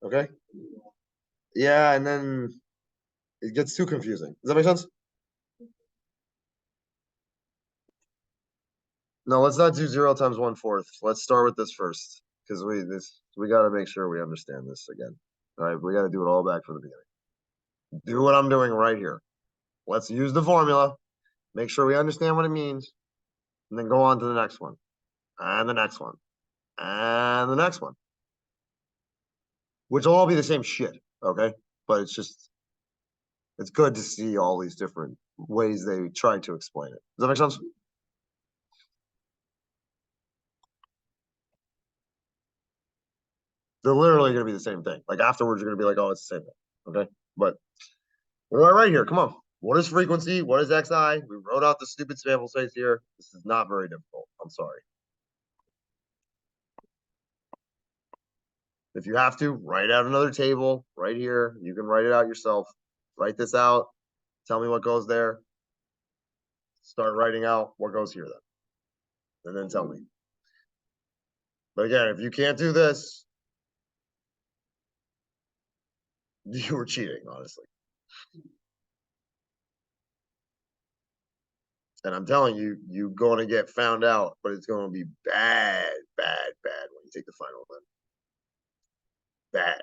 Okay. Yeah, and then it gets too confusing. Does that make sense? No, let's not do 0 times 1/4. Let's start with this first because we got to make sure we understand this again. All right, we got to do it all back from the beginning. Do what I'm doing right here. Let's use the formula, make sure we understand what it means, and then go on to the next one, and the next one, and the next one, which will all be the same shit. Okay, but it's good to see all these different ways they try to explain it. Does that make sense? They're literally going to be the same thing. Like afterwards, you're going to be like, oh, it's the same thing. Okay, but we're right here. Come on. What is frequency? What is xi? We wrote out the stupid sample space here. This is not very difficult. I'm sorry. If you have to, write out another table right here. You can write it out yourself. Write this out. Tell me what goes there. Start writing out what goes here then. And then tell me. But again, if you can't do this, you were cheating, honestly. And I'm telling you, you're going to get found out, but it's going to be bad, bad, bad when you take the final one. Bad.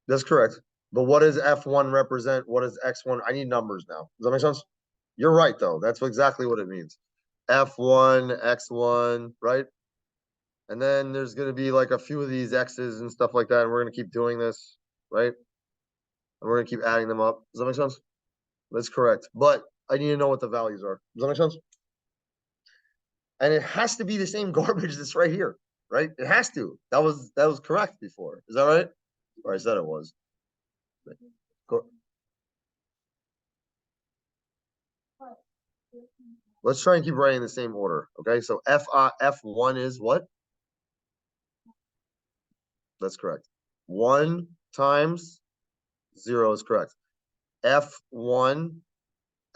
That's correct. But what does F1 represent? What does X1? I need numbers now. Does that make sense? You're right, though. That's exactly what it means. F1, X1, right? And then there's going to be like a few of these X's and stuff like that. And we're going to keep doing this, right? And we're going to keep adding them up. Does that make sense? That's correct. But I need to know what the values are. Does that make sense? And it has to be the same garbage that's right here, right? It has to. That was correct before. Is that right? Or I said it was. Let's try and keep writing the same order. Okay, so F1 is what? That's correct. 1 times 0 is correct. F1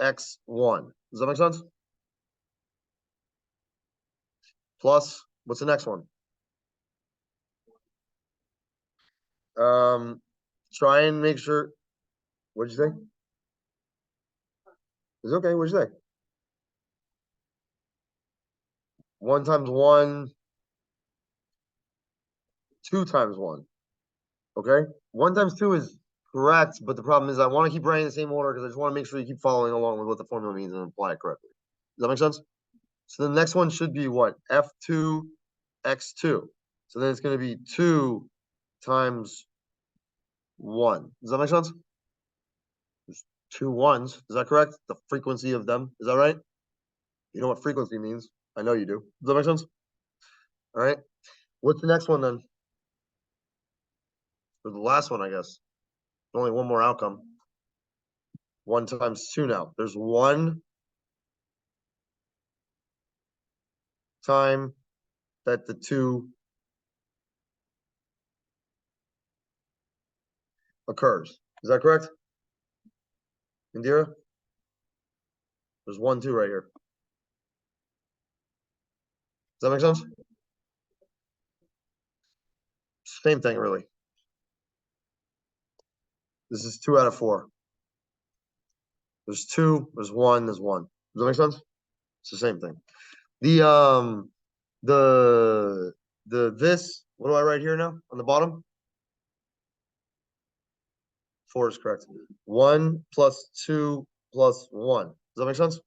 X1. Does that make sense? Plus, what's the next one? Um, try and make sure. What'd you say? It's okay. What'd you say? 1 times 1, 2 times 1. Okay. 1 times 2 is correct, but the problem is I want to keep writing the same order because I just want to make sure you keep following along with what the formula means and apply it correctly. Does that make sense? So the next one should be what? F2 X2. So then it's going to be 2 times 1. Does that make sense? There's 2 ones. Is that correct? The frequency of them. Is that right? You know what frequency means. I know you do. Does that make sense? All right. What's the next one then? For the last one, I guess. Only one more outcome. 1 times 2 now. There's 1 time that the 2 occurs. Is that correct? Indira? There's 1, 2 right here. Is that make sense? Same thing, really. This is 2 out of 4. There's 2, there's 1, there's 1. Does that make sense? It's the same thing. This, what do I write here now on the bottom? 4 is correct. 1 plus 2 plus 1. Does that make sense?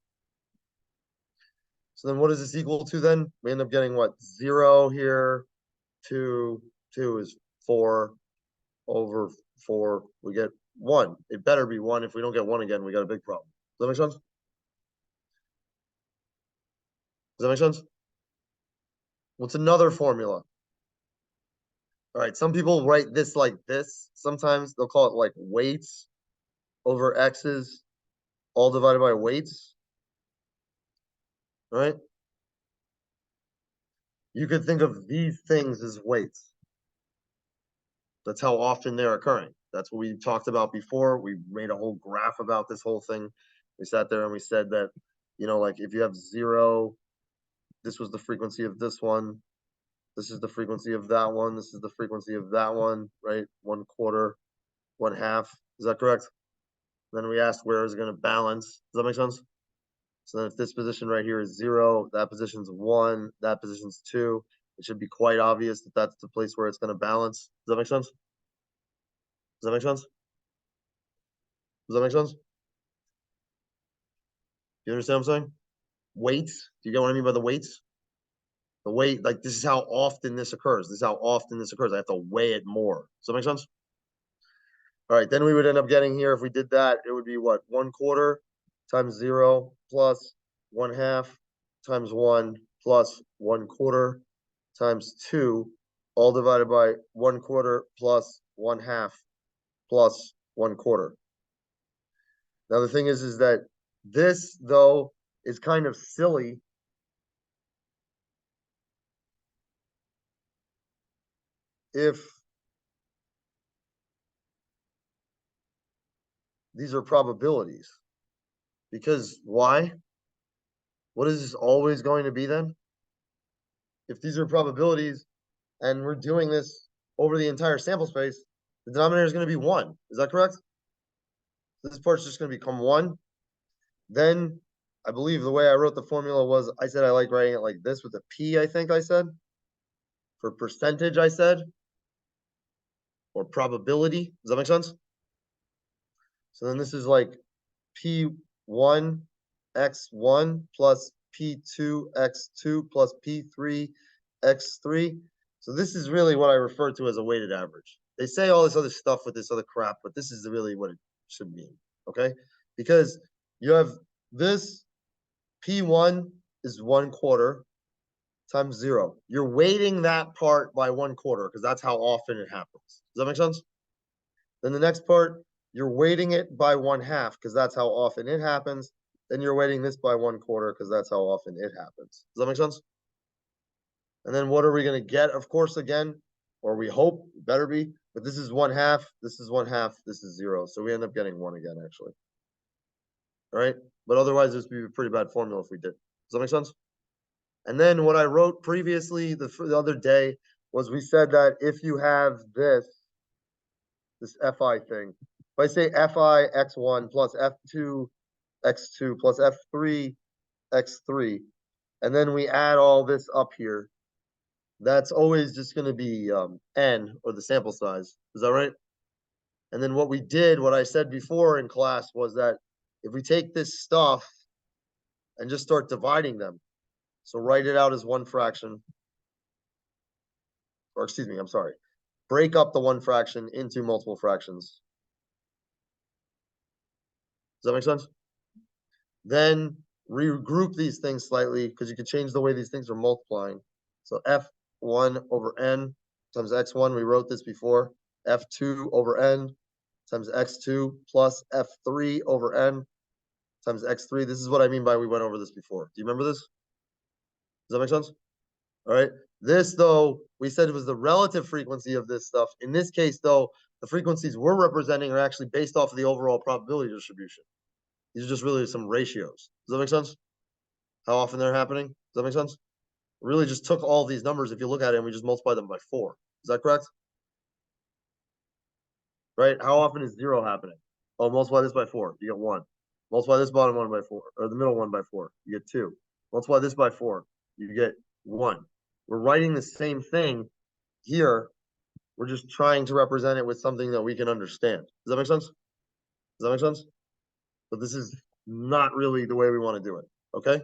So then what is this equal to then? We end up getting what? 0 here, 2 is 4 over 4. We get 1. It better be 1. If we don't get 1 again, we got a big problem. Does that make sense? Does that make sense? What's another formula? All right, some people write this like this. Sometimes they'll call it like weights over x's all divided by weights. All right? You could think of these things as weights. That's how often they're occurring. That's what we talked about before. We made a whole graph about this whole thing. We sat there and we said that, like if you have 0, this was the frequency of this one. This is the frequency of that one. This is the frequency of that one, right? 1/4, 1/2. Is that correct? Then we asked where is it going to balance. Does that make sense? So then if this position right here is 0, that position's 1, that position's 2, it should be quite obvious that that's the place where it's going to balance. Does that make sense? Does that make sense? Does that make sense? You understand what I'm saying? Weights. Do you get what I mean by the weights? The weight, like this is how often this occurs. This is how often this occurs. I have to weigh it more. Does that make sense? All right, then we would end up getting here, if we did that, it would be what? 1/4 times 0 plus 1/2 times 1 plus 1/4 times 2, all divided by 1/4 plus 1/2 plus 1/4. Now the thing is that this though is kind of silly if these are probabilities. Because why? What is this always going to be then? If these are probabilities and we're doing this over the entire sample space, the denominator is going to be 1. Is that correct? This part's just going to become 1. Then I believe the way I wrote the formula was, I said I like writing it like this with a P, I think I said. For percentage, I said. Or probability. Does that make sense? So then this is like P1 x1 plus P2 x2 plus P3 x3. So this is really what I refer to as a weighted average. They say all this other stuff with this other crap, but this is really what it should mean, okay? Because you have this P1 is 1/4 times 0. You're weighting that part by 1/4 because that's how often it happens. Does that make sense? Then the next part, you're weighting it by 1/2 because that's how often it happens. Then you're weighting this by 1/4 because that's how often it happens. Does that make sense? And then what are we going to get? Of course, again, or we hope it better be, but this is 1/2, this is 1/2, this is 0. So we end up getting 1 again, actually. All right. But otherwise, this would be a pretty bad formula if we did. Does that make sense? And then what I wrote previously the other day was we said that if you have this FI thing, if I say FI x1 plus F2 x2 plus F3 x3, and then we add all this up here, that's always just going to be n, or the sample size. Is that right? And then what we did, what I said before in class, was that if we take this stuff and just start dividing them, so write it out as one fraction, or excuse me, I'm sorry, break up the one fraction into multiple fractions. Does that make sense? Then regroup these things slightly because you can change the way these things are multiplying. So f1 over n times x1, we wrote this before. f2 over n times x2 plus f3 over n times x3. This is what I mean by we went over this before. Do you remember this? Does that make sense? All right. This, though, we said it was the relative frequency of this stuff. In this case, though, the frequencies we're representing are actually based off of the overall probability distribution. These are just really some ratios. Does that make sense? How often they're happening? Does that make sense? really just took all these numbers, if you look at it, and we just multiplied them by 4. Is that correct? Right? How often is 0 happening? Oh, multiply this by 4, you get 1. Multiply this bottom one by 4, or the middle one by 4, you get 2. Multiply this by 4, you get 1. We're writing the same thing here. We're just trying to represent it with something that we can understand. Does that make sense? Does that make sense? But this is not really the way we want to do it, okay?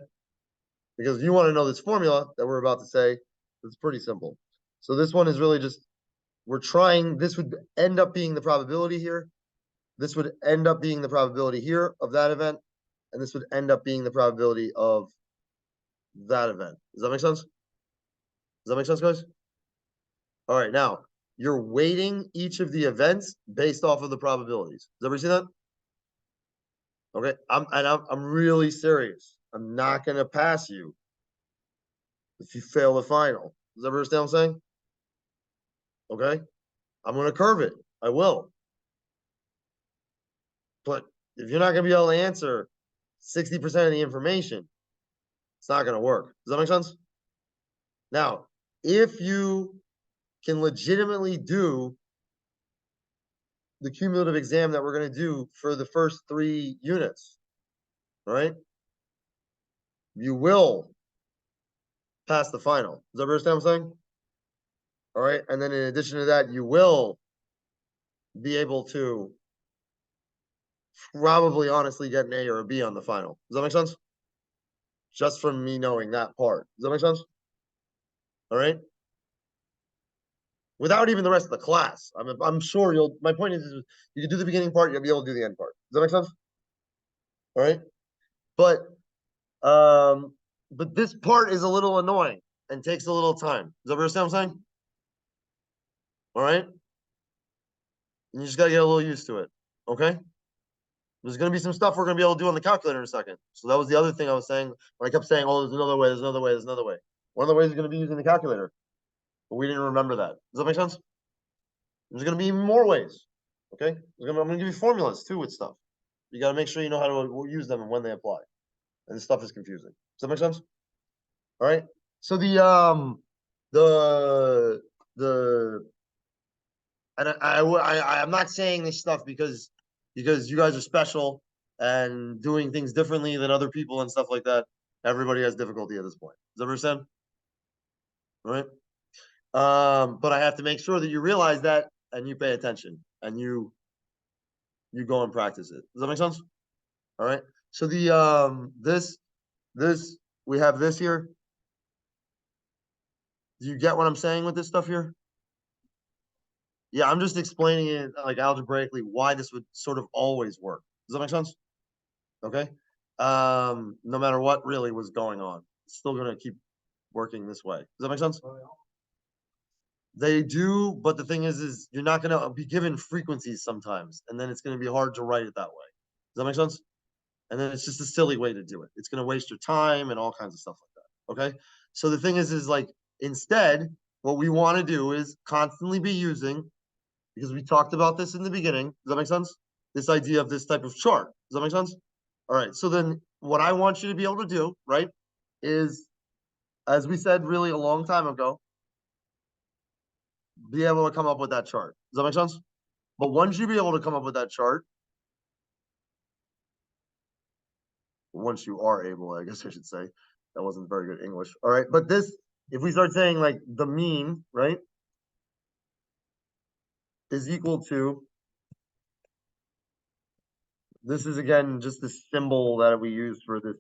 Because you want to know this formula that we're about to say, it's pretty simple. So this one is really just, we're trying, this would end up being the probability here. This would end up being the probability here of that event. And this would end up being the probability of that event. Does that make sense? Does that make sense, guys? All right, now you're weighting each of the events based off of the probabilities. Does everybody see that? Okay, I'm really serious. I'm not gonna pass you if you fail the final. Does everybody understand what I'm saying? Okay, I'm gonna curve it. I will. But if you're not gonna be able to answer 60% of the information, it's not gonna work. Does that make sense? Now, if you can legitimately do the cumulative exam that we're going to do for the first 3 units, right? You will pass the final. Does everybody understand what I'm saying? All right. And then in addition to that, you will be able to probably honestly get an A or a B on the final. Does that make sense? Just from me knowing that part. Does that make sense? All right. Without even the rest of the class. I'm sure you'll, my point is you can do the beginning part, you'll be able to do the end part. Does that make sense? All right. But this part is a little annoying and takes a little time. Does everybody understand what I'm saying? All right. And you just gotta get a little used to it. Okay. There's gonna be some stuff we're gonna be able to do on the calculator in a second. So that was the other thing I was saying when I kept saying, "Oh, there's another way, there's another way, there's another way." One of the ways is gonna be using the calculator, but we didn't remember that. Does that make sense? There's gonna be more ways. Okay. I'm gonna give you formulas too with stuff. You gotta make sure you know how to use them and when they apply. And this stuff is confusing. Does that make sense? All right. So the the and I'm not saying this stuff because you guys are special and doing things differently than other people and stuff like that. Everybody has difficulty at this point. Does that make sense? All right. But I have to make sure that you realize that and you pay attention and you go and practice it. Does that make sense? All right. So the this we have this here. Do you get what I'm saying with this stuff here? Yeah, I'm just explaining it like algebraically why this would sort of always work. Does that make sense? Okay. No matter what really was going on, it's still gonna keep working this way. Does that make sense? They do, but the thing is you're not gonna be given frequencies sometimes, and then it's gonna be hard to write it that way. Does that make sense? And then it's just a silly way to do it. It's gonna waste your time and all kinds of stuff like that. Okay. So the thing is like instead, what we want to do is constantly be using, because we talked about this in the beginning. Does that make sense? This idea of this type of chart. Does that make sense? All right. So then what I want you to be able to do, right, is, as we said really a long time ago, be able to come up with that chart. Does that make sense? But once you be able to come up with that chart, once you are able, I guess I should say, that wasn't very good English. All right. But this, if we start saying like the mean, right, is equal to, this is again just the symbol that we use for this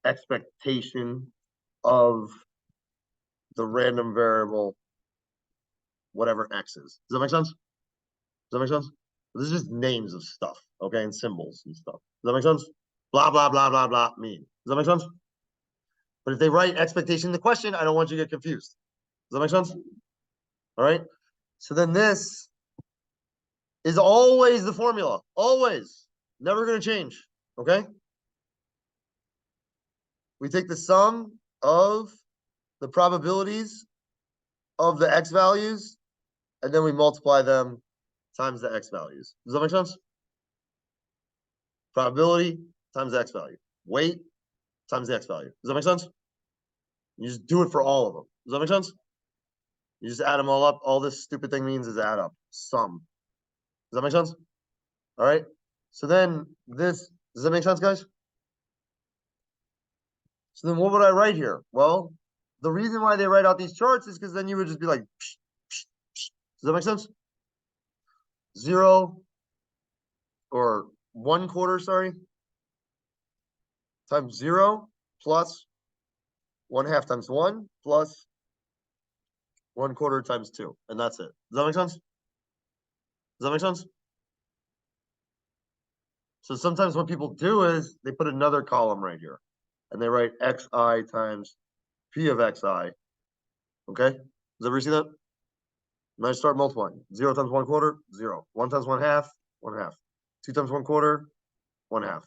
expectation of the random variable, whatever x is. Does that make sense? Does that make sense? This is just names of stuff, okay, and symbols and stuff. Does that make sense? Blah, blah, blah, blah, blah, mean. Does that make sense? But if they write expectation in the question, I don't want you to get confused. Does that make sense? All right. So then this is always the formula. Always. Never going to change. Okay. We take the sum of the probabilities of the x values, and then we multiply them times the x values. Does that make sense? Probability times the x value. Weight times the x value. Does that make sense? You just do it for all of them. Does that make sense? You just add them all up. All this stupid thing means is add up. Sum. Does that make sense? All right. So then this, does that make sense, guys? So then what would I write here? Well, the reason why they write out these charts is because then you would just be like, psh, psh, psh. Does that make sense? 0 or 1/4, sorry, times 0 plus 1/2 times 1 plus 1/4 times 2. And that's it. Does that make sense? Does that make sense? So sometimes what people do is they put another column right here and they write xi times p of xi. Okay? Does everybody see that? Now I start multiplying. 0 times 1/4, 0. 1 times 1/2, 1/2. 2 times 1/4, 1/2.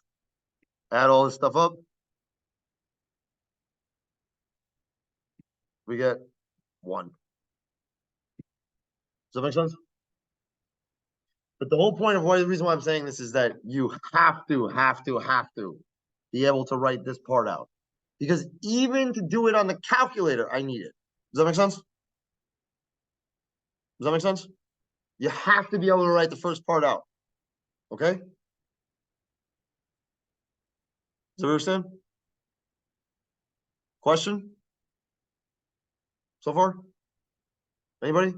Add all this stuff up. We get 1. Does that make sense? But the whole point of why the reason why I'm saying this is that you have to be able to write this part out. Because even to do it on the calculator, I need it. Does that make sense? Does that make sense? You have to be able to write the first part out. Okay? Does that understand? Question? So far? Anybody?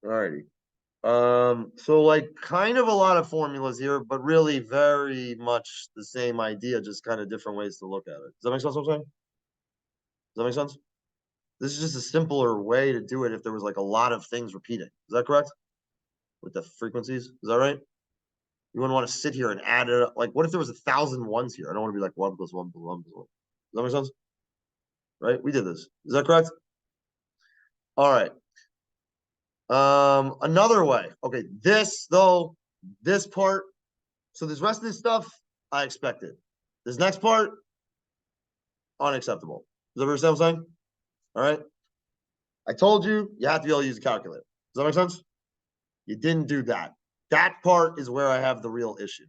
Alrighty. So like kind of a lot of formulas here, but really very much the same idea, just kind of different ways to look at it. Does that make sense what I'm saying? Does that make sense? This is just a simpler way to do it if there was like a lot of things repeating. Is that correct? With the frequencies? Is that right? You wouldn't want to sit here and add it up. Like, what if there was 1,000 ones here? I don't want to be like 1 plus 1 plus 1 plus 1. Does that make sense? Right? We did this. Is that correct? All right. Another way. Okay, this though, this part. So this rest of this stuff, I expected. This next part, unacceptable. Does that understand what I'm saying? All right. I told you you have to be able to use a calculator. Does that make sense? You didn't do that. That part is where I have the real issue.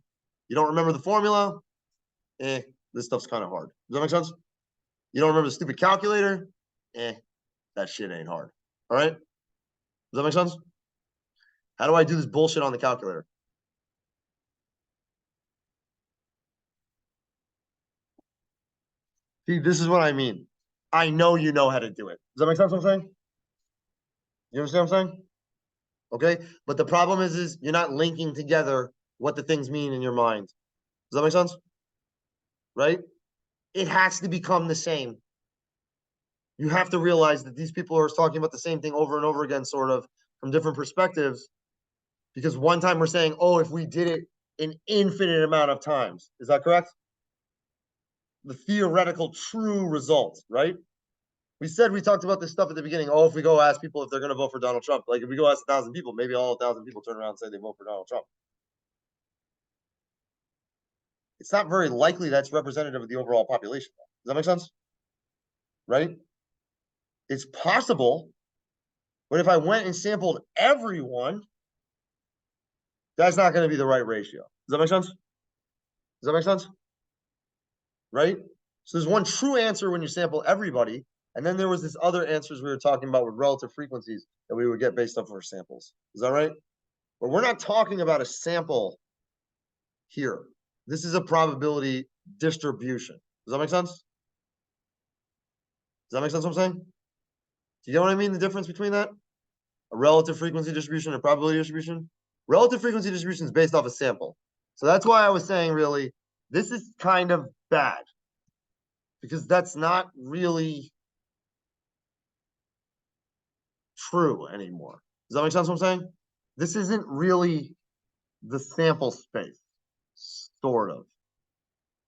You don't remember the formula? This stuff's kind of hard. Does that make sense? You don't remember the stupid calculator? That shit ain't hard. All right? Does that make sense? How do I do this bullshit on the calculator? See, this is what I mean. I know you know how to do it. Does that make sense what I'm saying? You understand what I'm saying? Okay? But the problem is you're not linking together what the things mean in your mind. Does that make sense? Right? It has to become the same. You have to realize that these people are talking about the same thing over and over again, sort of from different perspectives. Because one time we're saying, oh, if we did it an infinite amount of times, is that correct? The theoretical true result, right? We talked about this stuff at the beginning. Oh, if we go ask people if they're going to vote for Donald Trump, like if we go ask 1,000 people, maybe all 1,000 people turn around and say they vote for Donald Trump. It's not very likely that's representative of the overall population. Does that make sense? Right? It's possible, but if I went and sampled everyone, that's not going to be the right ratio. Does that make sense? Does that make sense? Right? So there's one true answer when you sample everybody, and then there was this other answers we were talking about with relative frequencies that we would get based off of our samples. Is that right? But we're not talking about a sample here. This is a probability distribution. Does that make sense? Does that make sense what I'm saying? Do you get what I mean? The difference between that? A relative frequency distribution and a probability distribution? Relative frequency distribution is based off a sample. So that's why I was saying, really, this is kind of bad. Because that's not really true anymore. Does that make sense what I'm saying? This isn't really the sample space, sort of.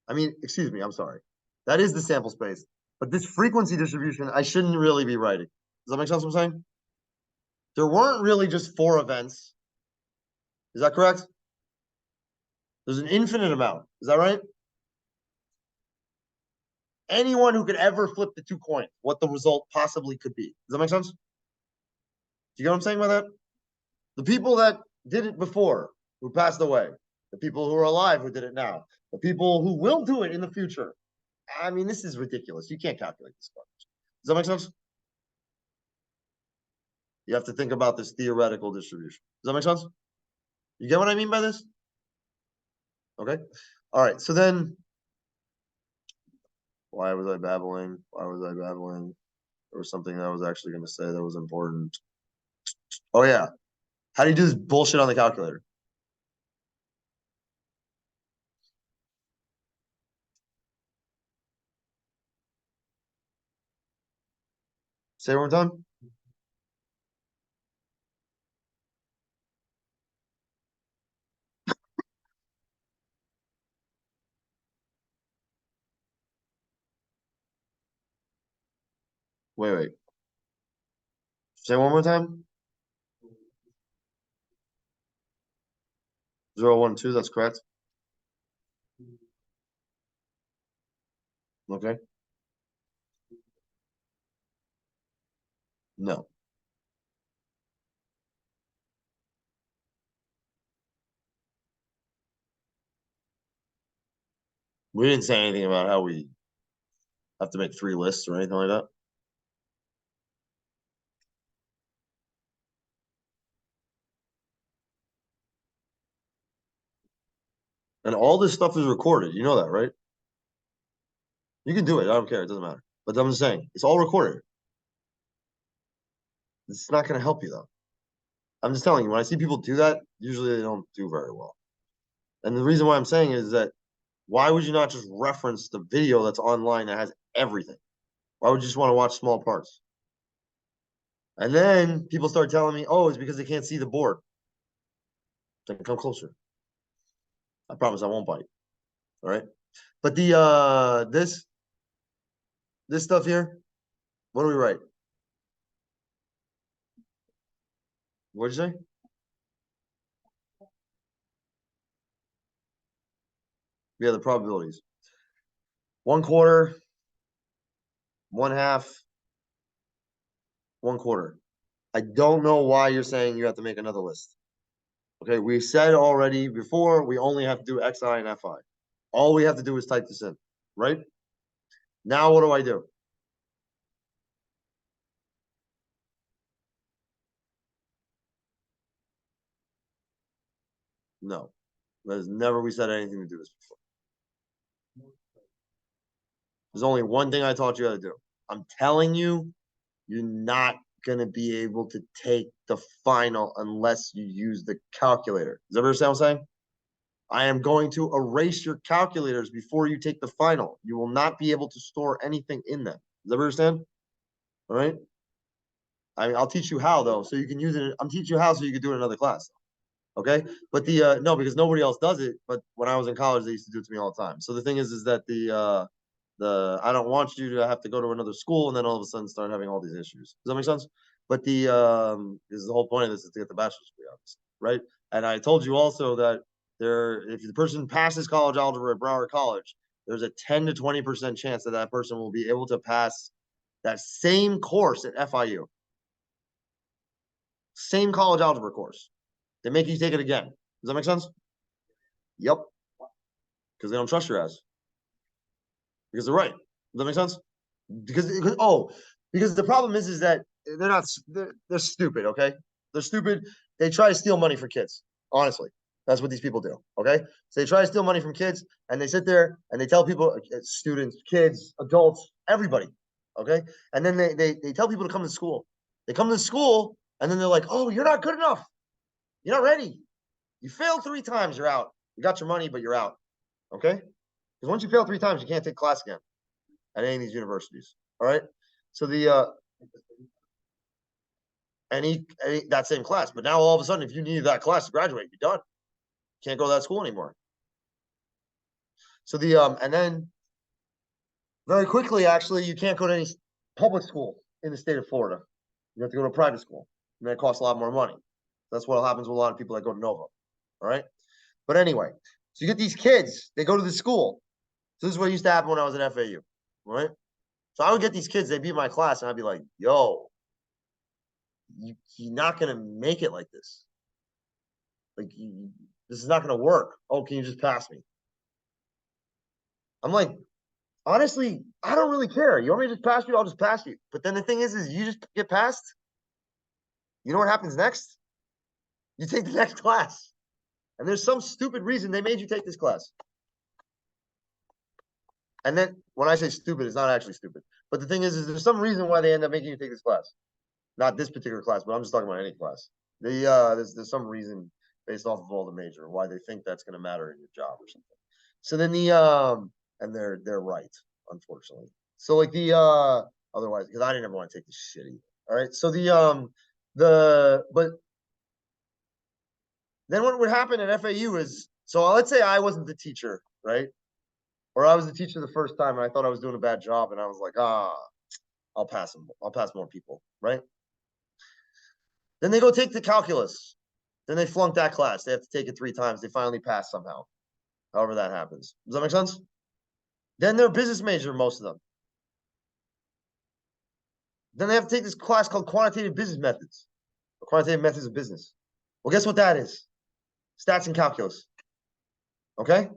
I mean, excuse me, I'm sorry. That is the sample space. But this frequency distribution, I shouldn't really be writing. Does that make sense what I'm saying? There weren't really just 4 events. Is that correct? There's an infinite amount. Is that right? Anyone who could ever flip the 2 coins, what the result possibly could be. Does that make sense? Do you get what I'm saying by that? The people that did it before, who passed away, The people who are alive who did it now. The people who will do it in the future. I mean, this is ridiculous. You can't calculate this garbage. Does that make sense? You have to think about this theoretical distribution. Does that make sense? You get what I mean by this? Okay. All right. So then, why was I babbling? Why was I babbling? There was something that I was actually going to say that was important. Oh, yeah. How do you do this bullshit on the calculator? Say it one more time. Wait. Say it one more time. 012, that's correct. Okay. No. We didn't say anything about how we have to make 3 lists or anything like that. And all this stuff is recorded. You know that, right? You can do it. I don't care. It doesn't matter. But I'm just saying, it's all recorded. It's not going to help you, though. I'm just telling you, when I see people do that, usually they don't do very well. And the reason why I'm saying is that why would you not just reference the video that's online that has everything? Why would you just want to watch small parts? And then people start telling me, oh, it's because they can't see the board. Then come closer. I promise I won't bite. All right. But the this stuff here, what do we write? What'd you say? Yeah, the probabilities. 1/4, 1/2, 1/4. I don't know why you're saying you have to make another list. Okay, we said already before we only have to do xi and fi. All we have to do is type this in, right? Now what do I do? No, there's never we said anything to do this before. There's only one thing I taught you how to do. I'm telling you, you're not gonna be able to take the final unless you use the calculator. Does everybody understand what I'm saying? I am going to erase your calculators before you take the final. You will not be able to store anything in them. Does everybody understand? All right. I mean, I'll teach you how though, so you can use it. I'm teaching you how so you can do it in another class. Okay. But the no, because nobody else does it. But when I was in college, they used to do it to me all the time. So the thing is that the I don't want you to have to go to another school and then all of a sudden start having all these issues. Does that make sense? But the this is the whole point of this is to get the bachelor's degree, obviously, right? And I told you also that if the person passes college algebra at Broward College, there's a 10 to 20% chance that that person will be able to pass that same course at FIU. Same college algebra course. They make you take it again. Does that make sense? Yep. Because they don't trust your ass. Because they're right. Does that make sense? Because the problem is that they're not they're stupid. Okay, they're stupid. They try to steal money for kids. Honestly, that's what these people do. Okay, so they try to steal money from kids, and they sit there and they tell people, students, kids, adults, everybody. Okay, and then they tell people to come to school. They come to school, and then they're like, "Oh, you're not good enough. You're not ready. You failed 3 times. You're out. You got your money, but you're out." Okay, because once you fail 3 times, you can't take class again at any of these universities. All right. So the any that same class, but now all of a sudden, if you need that class to graduate, you're done. Can't go to that school anymore. So the and then very quickly, actually, you can't go to any public school in the state of Florida. You have to go to a private school, and that costs a lot more money. That's what happens with a lot of people that go to Nova. All right. But anyway, so you get these kids, they go to the school. So this is what used to happen when I was at FAU. Right. So I would get these kids, they'd be in my class, and I'd be like, yo, you're not gonna make it like this. Like This is not going to work. Oh, can you just pass me? I'm like, honestly, I don't really care. You want me to just pass you? I'll just pass you. But then the thing is you just get passed. You know what happens next? You take the next class. And there's some stupid reason they made you take this class. And then when I say stupid, it's not actually stupid. But the thing is there's some reason why they end up making you take this class. Not this particular class, but I'm just talking about any class. There's some reason based off of all the major why they think that's going to matter in your job or something. So then and they're right, unfortunately. So like otherwise, because I didn't ever want to take this shit either. All right. So but then what would happen at FAU is, so let's say I wasn't the teacher, right? Or I was the teacher the first time and I thought I was doing a bad job and I was like, I'll pass them. I'll pass more people, right? Then they go take the calculus. Then they flunk that class. They have to take it 3 times. They finally pass somehow. However that happens. Does that make sense? Then they're business major, most of them. Then they have to take this class called quantitative business methods, or quantitative methods of business. Well, guess what that is? Stats and calculus. Okay?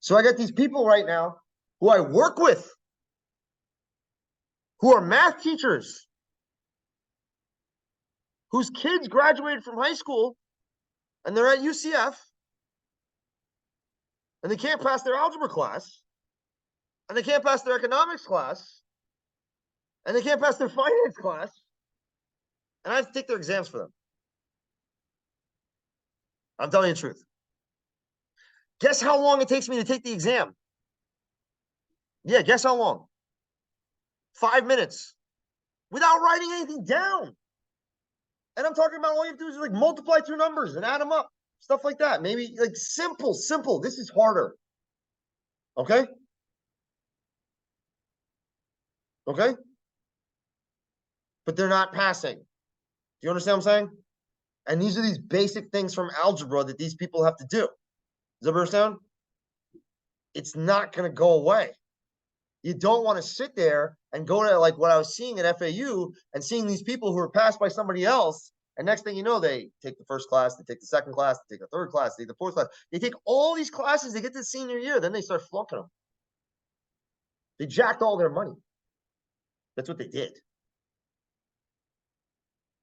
So I got these people right now who I work with, who are math teachers, whose kids graduated from high school, and they're at UCF, and they can't pass their algebra class, and they can't pass their economics class, and they can't pass their finance class, and I have to take their exams for them. I'm telling you the truth. Guess how long it takes me to take the exam? Yeah, guess how long? 5 minutes without writing anything down. And I'm talking about all you have to do is like multiply through numbers and add them up, stuff like that. Maybe like simple. This is harder. Okay? Okay? But they're not passing. Do you understand what I'm saying? And these are these basic things from algebra that these people have to do. Does that understand? It's not going to go away. You don't want to sit there and go to like what I was seeing at FAU and seeing these people who are passed by somebody else. And next thing you know, they take the first class, they take the second class, they take the third class, they take the fourth class. They take all these classes, they get to the senior year, then they start flunking them. They jacked all their money. That's what they did.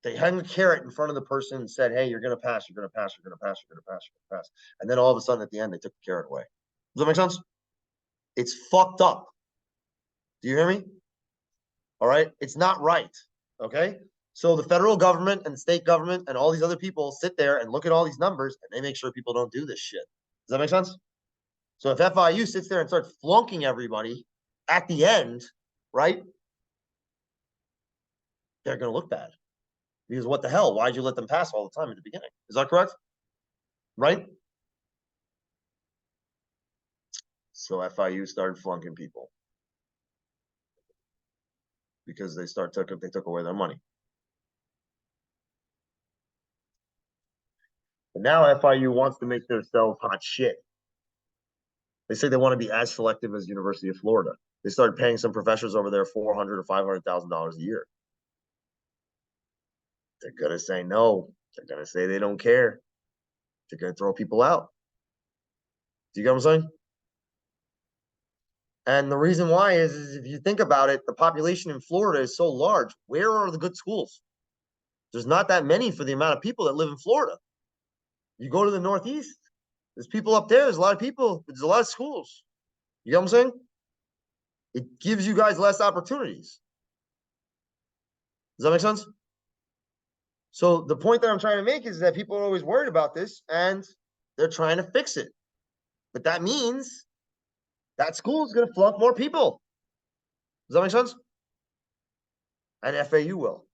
They hung a carrot in front of the person and said, hey, you're going to pass, you're going to pass, you're going to pass, you're going to pass, you're going to pass. And then all of a sudden at the end, they took the carrot away. Does that make sense? It's fucked up. Do you hear me? All right. It's not right. Okay. So the federal government and the state government and all these other people sit there and look at all these numbers and they make sure people don't do this shit. Does that make sense? So if FIU sits there and starts flunking everybody at the end, right? They're going to look bad. Because what the hell? Why'd you let them pass all the time at the beginning? Is that correct? Right? So FIU started flunking people because they took away their money. And now FIU wants to make themselves hot shit. They say they want to be as selective as University of Florida. They started paying some professors over there $400,000 or $500,000 a year. They're gonna say no. They're gonna say they don't care. They're gonna throw people out. Do you get what I'm saying? And the reason why is if you think about it, the population in Florida is so large. Where are the good schools? There's not that many for the amount of people that live in Florida. You go to the Northeast, there's people up there. There's a lot of people. There's a lot of schools. You know what I'm saying? It gives you guys less opportunities. Does that make sense? So the point that I'm trying to make is that people are always worried about this and they're trying to fix it. But that means that school is going to flunk more people. Does that make sense? And FAU will.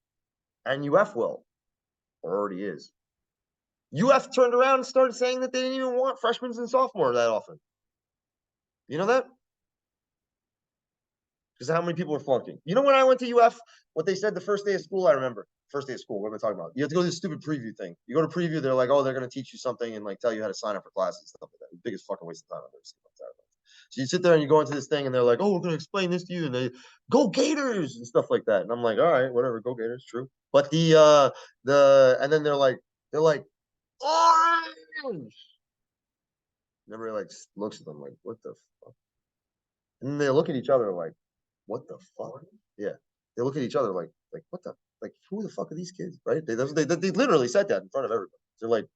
And UF will. Or already is. UF turned around and started saying that they didn't even want freshmen and sophomores that often. You know that? Because how many people were flunking? You know when I went to UF, what they said the first day of school, I remember. First day of school, what am I talking about? You have to go to this stupid preview thing. You go to preview, they're like, oh, they're going to teach you something and like tell you how to sign up for classes and stuff like that. The biggest fucking waste of time I've ever seen. So you sit there and you go into this thing and they're like, oh, we're going to explain this to you. And they go Gators and stuff like that. And I'm like, all right, whatever, go Gators, true. But and then they're like, orange. And everybody like looks at them like, what the fuck? And then they look at each other like, what the fuck? Yeah. They look at each other like, what the, like, who the fuck are these kids? Right? They literally said that in front of everybody. They're like,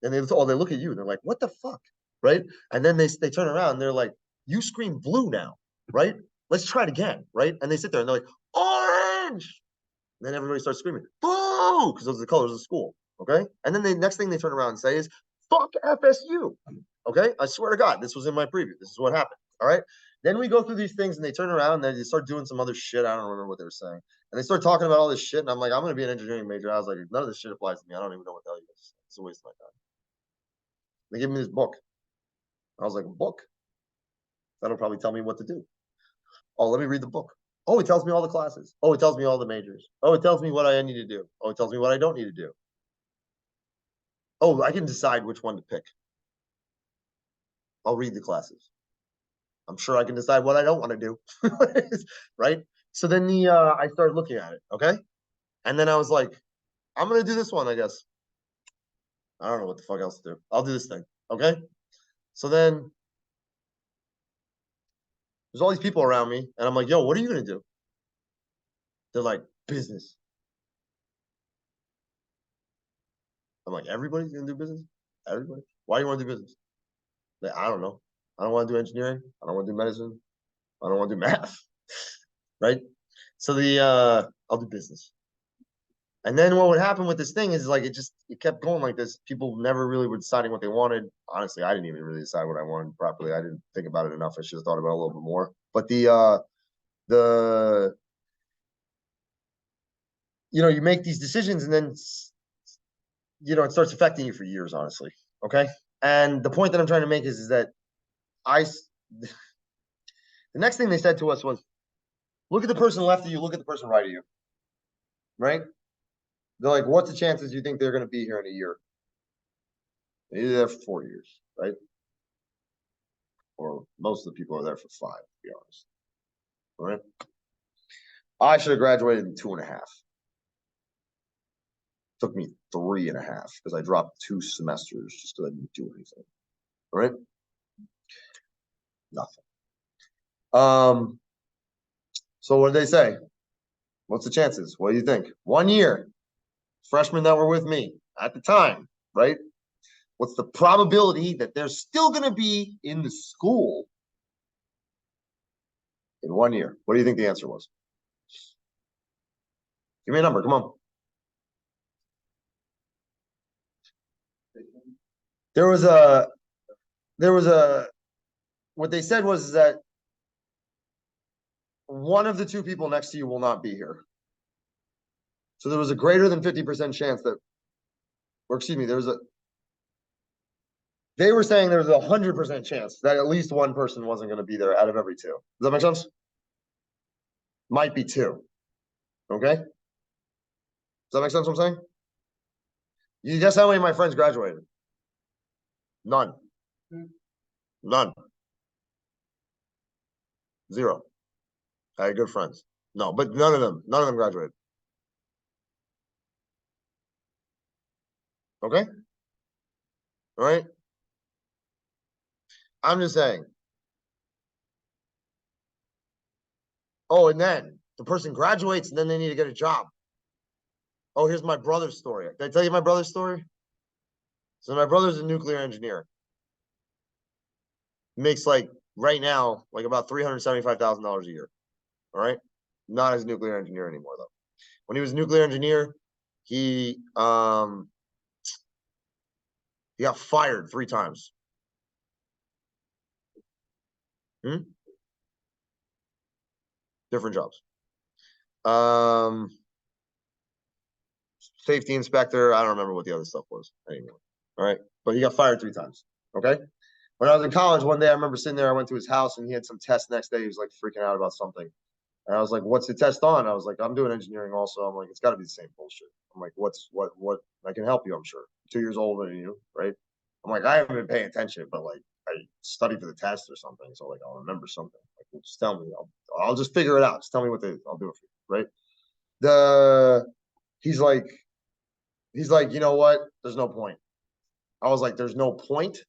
and they look at you and they're like, what the fuck? Right? And then they turn around and they're like, you scream blue now, right? Let's try it again, right? And they sit there and they're like, orange. And then everybody starts screaming, boo, because those are the colors of the school. Okay. And then the next thing they turn around and say is, fuck FSU. Okay. I swear to God, this was in my preview. This is what happened. All right. Then we go through these things and they turn around and they start doing some other shit. I don't remember what they were saying. And they start talking about all this shit. And I'm like, I'm going to be an engineering major. I was like, none of this shit applies to me. I don't even know what the hell you is. It's a waste of my time. They give me this book. I was like, a book? That'll probably tell me what to do. Oh, let me read the book. Oh, it tells me all the classes. Oh, it tells me all the majors. Oh, it tells me what I need to do. Oh, it tells me what I don't need to do. Oh, I can decide which one to pick. I'll read the classes. I'm sure I can decide what I don't want to do. Right? So then I started looking at it, okay? And then I was like, I'm gonna do this one, I guess. I don't know what the fuck else to do. I'll do this thing, okay? So then there's all these people around me, and I'm like, yo, what are you gonna do? They're like, business. I'm like, everybody's gonna do business? Everybody? Why do you want to do business? Like, I don't know. I don't want to do engineering. I don't want to do medicine. I don't want to do math. Right? So I'll do business. And then what would happen with this thing is like it kept going like this. People never really were deciding what they wanted. Honestly, I didn't even really decide what I wanted properly. I didn't think about it enough. I should have thought about it a little bit more. But the you make these decisions and then it starts affecting you for years, honestly. Okay. And the point that I'm trying to make is that the next thing they said to us was, look at the person left of you, look at the person right of you. Right? They're like, what's the chances you think they're going to be here in a year? They're there for 4 years, right? Or most of the people are there for 5, to be honest. All right. I should have graduated in 2.5. Took me 3.5 because I dropped 2 semesters just because I didn't do anything. All right. Nothing. So what did they say? What's the chances? What do you think? 1 year. Freshmen that were with me at the time, right? What's the probability that they're still going to be in the school in 1 year? What do you think the answer was? Give me a number. Come on. There was a, what they said was that one of the 2 people next to you will not be here. So there was a greater than 50% chance that, or excuse me, they were saying there was 100% chance that at least one person wasn't going to be there out of every 2. Does that make sense? Might be 2. Okay. Does that make sense what I'm saying? You guess how many of my friends graduated? None. None. 0. I had good friends. No, but none of them graduated. Okay. All right. I'm just saying. Oh, and then the person graduates and then they need to get a job. Oh, here's my brother's story. Did I tell you my brother's story? So my brother's a nuclear engineer. Makes like right now, like about $375,000 a year. All right. Not as a nuclear engineer anymore, though. When he was a nuclear engineer, he got fired 3 times. Different jobs. Safety inspector. I don't remember what the other stuff was anymore. All right. But he got fired 3 times. Okay. When I was in college, one day I remember sitting there, I went to his house and he had some test next day. He was like freaking out about something. And I was like, what's the test on? I was like, I'm doing engineering also. I'm like, it's got to be the same bullshit. I'm like, what? I can help you, I'm sure. 2 years older than you, right? I'm like, I haven't been paying attention, but like, I studied for the test or something. So like, I'll remember something. Like, well, just tell me. I'll just figure it out. Just tell me what I'll do it for you, right? He's like, you know what? There's no point. I was like, there's no point.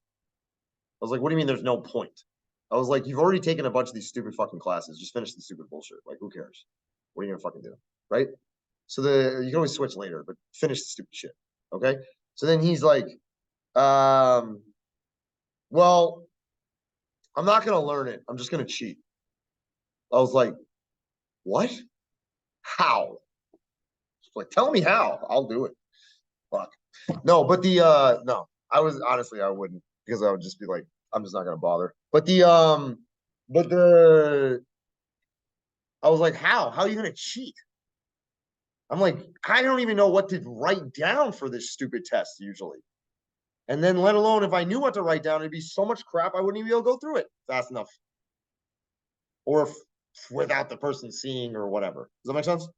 was like, what do you mean there's no point? I was like, you've already taken a bunch of these stupid fucking classes. Just finish the stupid bullshit. Like, who cares? What are you gonna fucking do? Right? So you can always switch later, but finish the stupid shit. Okay. So then he's like, well, I'm not gonna learn it. I'm just gonna cheat. I was like, what? How? Like, tell me how. I'll do it. Fuck. No, but no, I was honestly I wouldn't because I would just be like, I'm just not gonna bother. But I was like, how? How are you gonna cheat? I'm like, I don't even know what to write down for this stupid test usually. And then let alone if I knew what to write down, it'd be so much crap I wouldn't even be able to go through it fast enough. Or if, without the person seeing or whatever. Does that make sense?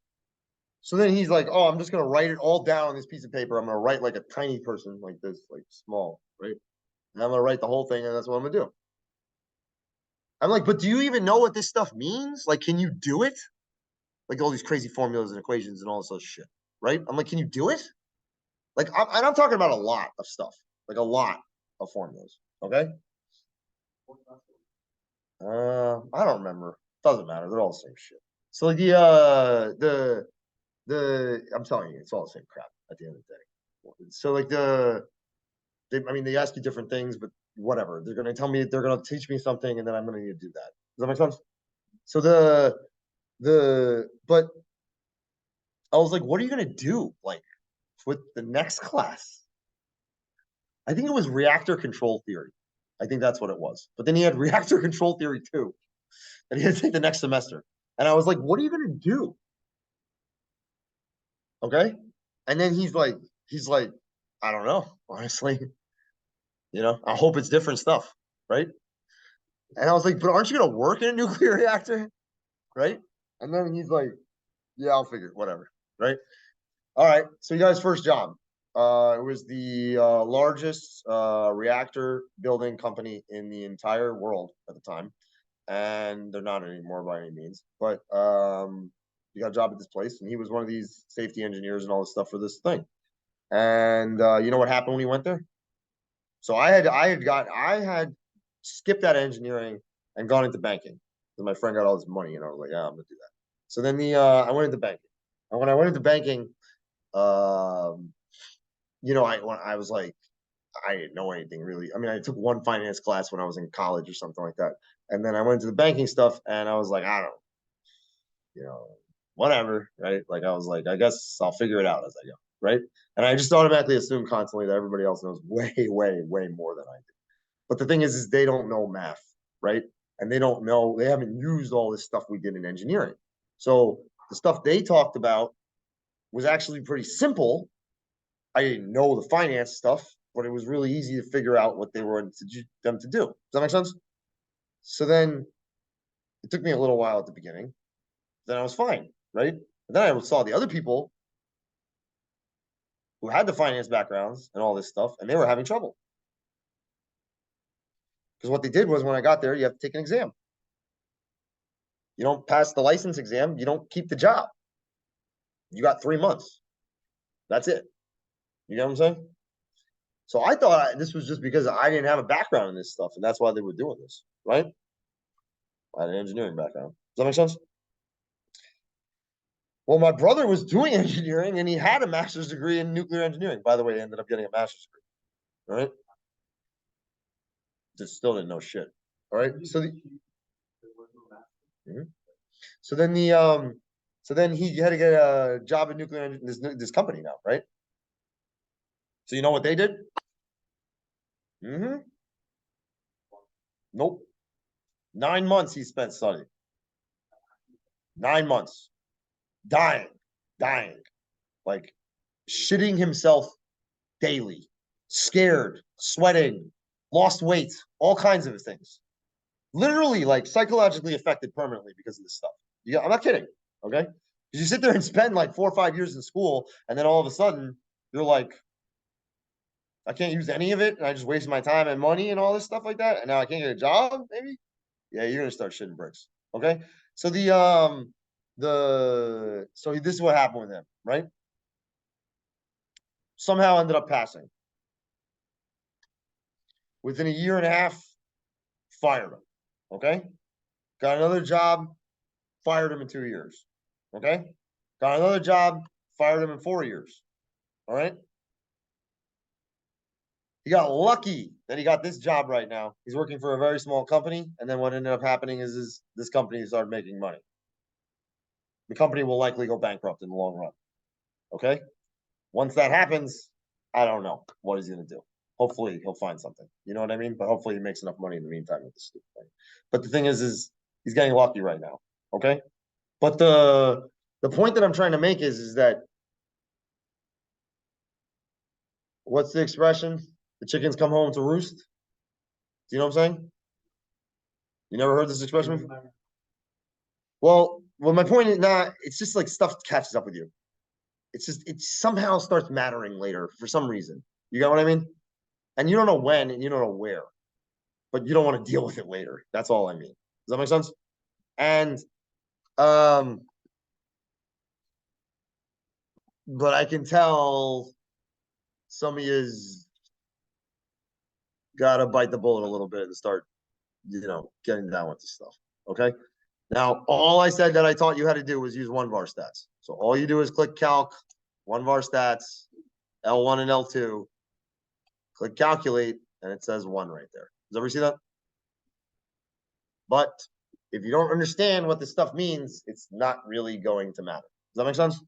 So then he's like, oh, I'm just gonna write it all down on this piece of paper. I'm gonna write like a tiny person like this, like small, right? And I'm gonna write the whole thing, and that's what I'm gonna do. I'm like, but do you even know what this stuff means? Like, can you do it? Like all these crazy formulas and equations and all this other shit, right? I'm like, can you do it? Like, I'm talking about a lot of stuff, like a lot of formulas. Okay. I don't remember. Doesn't matter. They're all the same shit. So like I'm telling you, it's all the same crap at the end of the day. So like I mean, they ask you different things, but whatever. They're gonna tell me they're gonna teach me something, and then I'm gonna need to do that. Does that make sense? So but I was like, what are you gonna do like with the next class? I think it was reactor control theory. I think that's what it was. But then he had reactor control theory too, and he had to take the next semester. And I was like, what are you gonna do? Okay. And then he's like, I don't know, honestly. I hope it's different stuff, right? And I was like, but aren't you gonna work in a nuclear reactor? Right? And then he's like, yeah, I'll figure it, whatever. Right? All right. So you guys' first job. It was the largest reactor building company in the entire world at the time. And they're not anymore by any means. But he got a job at this place, and he was one of these safety engineers and all this stuff for this thing. And you know what happened when he went there? So I had skipped out of engineering and gone into banking. Because my friend got all this money, and I was like, yeah, I'm gonna do that. So then I went into banking. And when I went into banking, um, when I was like, I didn't know anything really. I mean, I took one finance class when I was in college or something like that. And then I went to the banking stuff, and I was like, I don't know, you know, whatever, right? Like I was like, I guess I'll figure it out as I go, right? And I just automatically assume constantly that everybody else knows way, way, way more than I do. But the thing is they don't know math, right? And they haven't used all this stuff we did in engineering. So the stuff they talked about was actually pretty simple. I didn't know the finance stuff, but it was really easy to figure out what they wanted them to do. Does that make sense? So then it took me a little while at the beginning. Then I was fine, right? But then I saw the other people who had the finance backgrounds and all this stuff, and they were having trouble. Because what they did was when I got there, you have to take an exam. You don't pass the license exam, you don't keep the job. You got 3 months. That's it. You know what I'm saying? So I thought this was just because I didn't have a background in this stuff, and that's why they were doing this, right? I had an engineering background. Does that make sense? Well, my brother was doing engineering, and he had a master's degree in nuclear engineering. By the way, he ended up getting a master's degree. Right? Just still didn't know shit. All right. Mhm. So then he had to get a job in nuclear this company now, right? So you know what they did? Mm-hmm. Nope. 9 months he spent studying. 9 months. Dying. Dying. Like shitting himself daily. Scared, sweating, lost weight, all kinds of things. Literally, like psychologically affected permanently because of this stuff. Yeah, I'm not kidding. Okay. Because you sit there and spend like 4 or 5 years in school, and then all of a sudden you're like, I can't use any of it, and I just wasted my time and money and all this stuff like that, and now I can't get a job, maybe? Yeah, you're gonna start shitting bricks. Okay. So so this is what happened with him, right? Somehow ended up passing. Within a year and a half, fired him. Okay. Got another job, fired him in 2 years. Okay. Got another job, fired him in 4 years. All right. He got lucky that he got this job right now. He's working for a very small company. And then what ended up happening is this company started making money. The company will likely go bankrupt in the long run. Okay. Once that happens, I don't know what he's going to do. Hopefully he'll find something. You know what I mean? But hopefully he makes enough money in the meantime with this stupid thing. But the thing is he's getting lucky right now. Okay. But the point that I'm trying to make is that what's the expression? The chickens come home to roost. Do you know what I'm saying? You never heard this expression before? Well, my point is not, it's just like stuff catches up with you. It's just, it somehow starts mattering later for some reason. You got what I mean? And you don't know when and you don't know where, but you don't want to deal with it later. That's all I mean. Does that make sense? And, but I can tell some of you's got to bite the bullet a little bit and start, getting down with this stuff. Okay. Now, all I said that I taught you how to do was use one var stats. So all you do is click calc, one var stats, L1 and L2, click calculate, and it says 1 right there. Does everybody see that? But if you don't understand what this stuff means, it's not really going to matter. Does that make sense?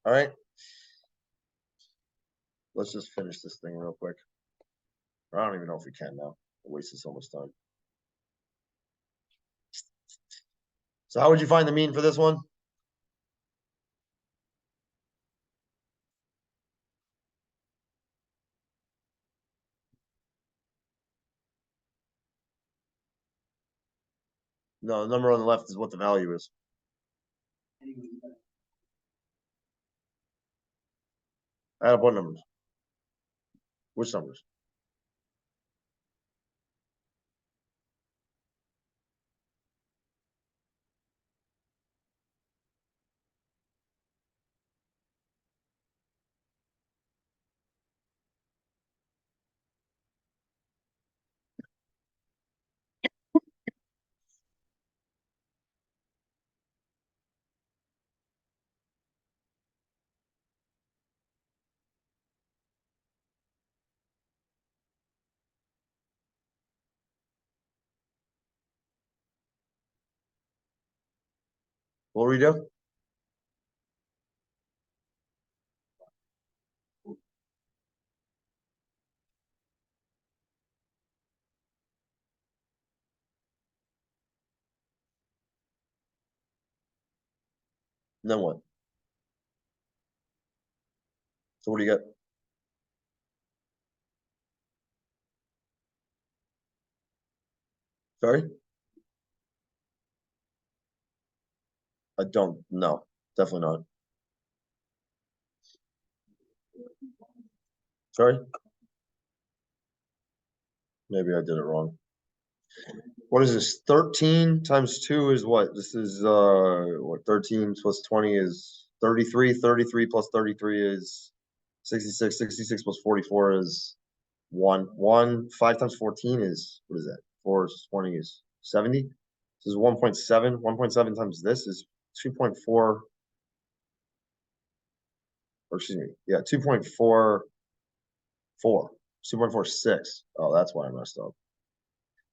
All right. Let's just finish this thing real quick. I don't even know if we can now. I wasted so much time. So how would you find the mean for this one? No, the number on the left is what the value is. Add up what numbers? Which numbers? What do we do? Then what? So what do you get? Sorry? I don't know. Definitely not. Sorry? Maybe I did it wrong. What is this? 13 times 2 is what? This is what 13 plus 20 is 33. 33 plus 33 is 66. 66 plus 44 is 1. 1. 5 times 14 is what is that? 4 is 20 is 70. This is 1.7. 1.7 times this is 2.4, or excuse me. Yeah, 2.44. 2.46. Oh, that's why I messed up.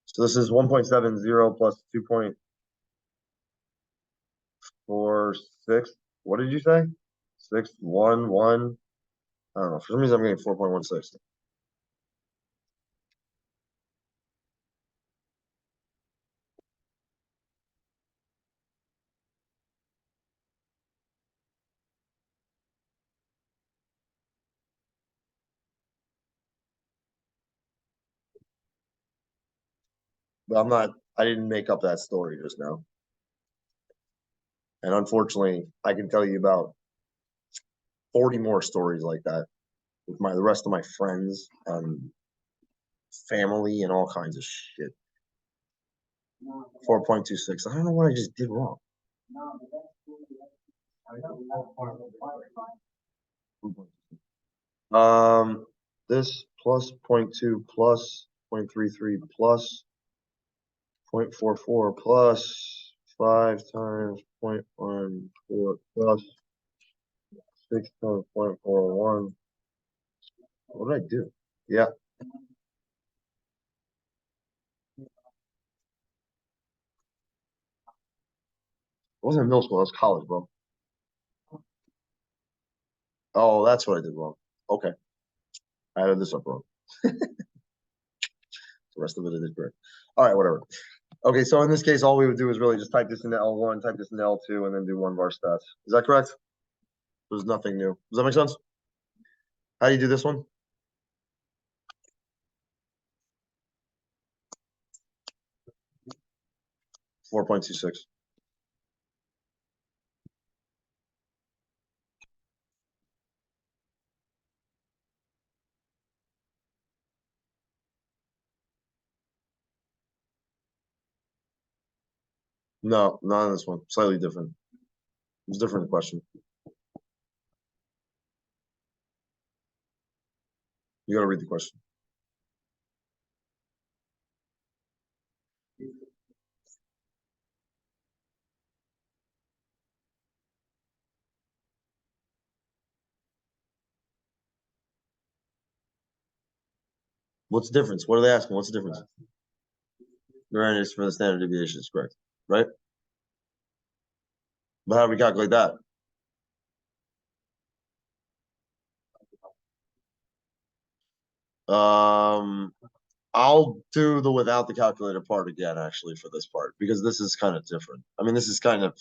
So this is 1.70 plus 2.46. What did you say? 6, 1, 1. I don't know. For some reason, I'm getting 4.16. But I didn't make up that story just now. And unfortunately, I can tell you about 40 more stories like that with the rest of my friends and family and all kinds of shit. 4.26. I don't know what I just did wrong. This plus 0.2 plus 0.33 plus 0.44 plus 5 times 0.14 plus 6 times 0.41. What did I do? Yeah. It wasn't middle school, it was college, bro. Oh, that's what I did wrong. Okay. I added this up wrong. The rest of it is correct. All right, whatever. Okay, so in this case, all we would do is really just type this into L1, type this into L2, and then do one var stats. Is that correct? There's nothing new. Does that make sense? How do you do this one? $4.26. No, not on this one. Slightly different. It's a different question. You gotta read the question. What's the difference? What are they asking? What's the difference? Variance for the standard deviation is correct, right? But how do we calculate that? I'll do the without the calculator part again, actually, for this part, because this is kind of different. I mean, this is kind of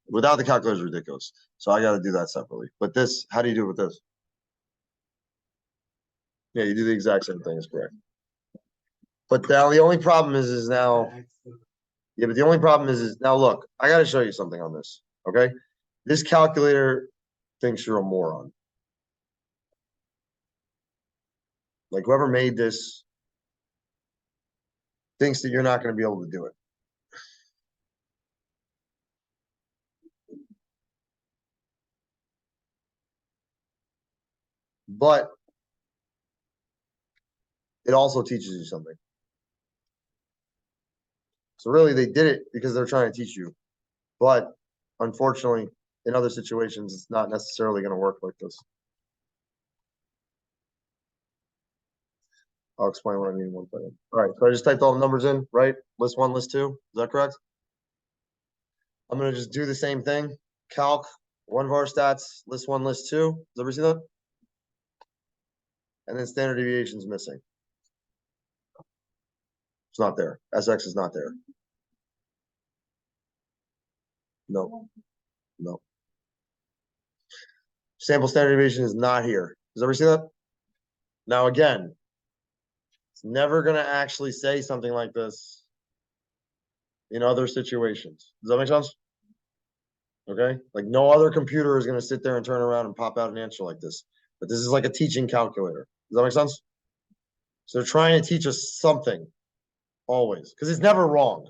without the calculator is ridiculous. So I got to do that separately. But this, how do you do it with this? Yeah, you do the exact same thing, is correct. But now the only problem is now, yeah, but the only problem is now look, I got to show you something on this. Okay, this calculator thinks you're a moron. Like whoever made this thinks that you're not going to be able to do it. But it also teaches you something. So really they did it because they're trying to teach you. But unfortunately, in other situations, it's not necessarily going to work like this. I'll explain what I mean in one second. All right, so I just typed all the numbers in, right? List 1, list 2. Is that correct? I'm going to just do the same thing. Calc, 1 var stats, list 1, list 2. Does everybody see that? And then standard deviation is missing. It's not there. SX is not there. No. No. Sample standard deviation is not here. Does everybody see that? Now again, it's never going to actually say something like this in other situations. Does that make sense? Okay. Like no other computer is going to sit there and turn around and pop out an answer like this. But this is like a teaching calculator. Does that make sense? So they're trying to teach us something always because it's never wrong.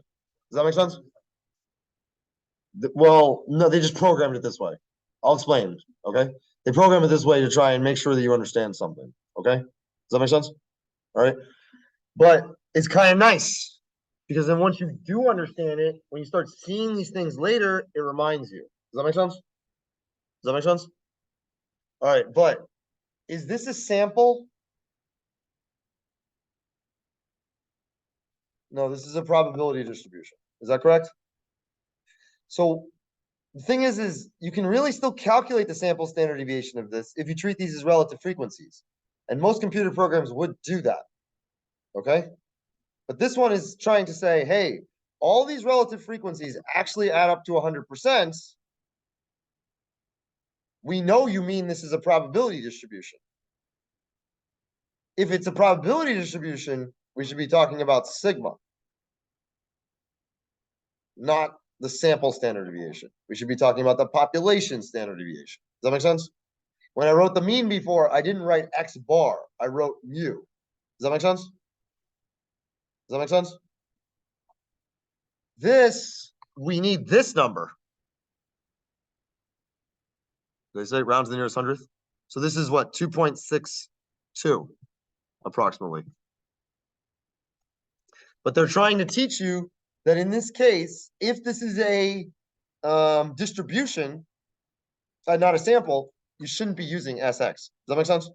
Does that make sense? Well, no, they just programmed it this way. I'll explain. Okay. They program it this way to try and make sure that you understand something. Okay. Does that make sense? All right. But it's kind of nice because then once you do understand it, when you start seeing these things later, it reminds you. Does that make sense? Does that make sense? All right. But is this a sample? No, this is a probability distribution. Is that correct? So the thing is you can really still calculate the sample standard deviation of this if you treat these as relative frequencies. And most computer programs would do that. Okay? But this one is trying to say, hey, all these relative frequencies actually add up to 100%. We know you mean this is a probability distribution. If it's a probability distribution, we should be talking about sigma, not the sample standard deviation. We should be talking about the population standard deviation. Does that make sense? When I wrote the mean before, I didn't write X bar. I wrote mu. Does that make sense? Does that make sense? This, we need this number. They say round to the nearest hundredth. So this is what, 2.62 approximately. But they're trying to teach you that in this case, if this is a distribution, not a sample, you shouldn't be using SX. Does that make sense?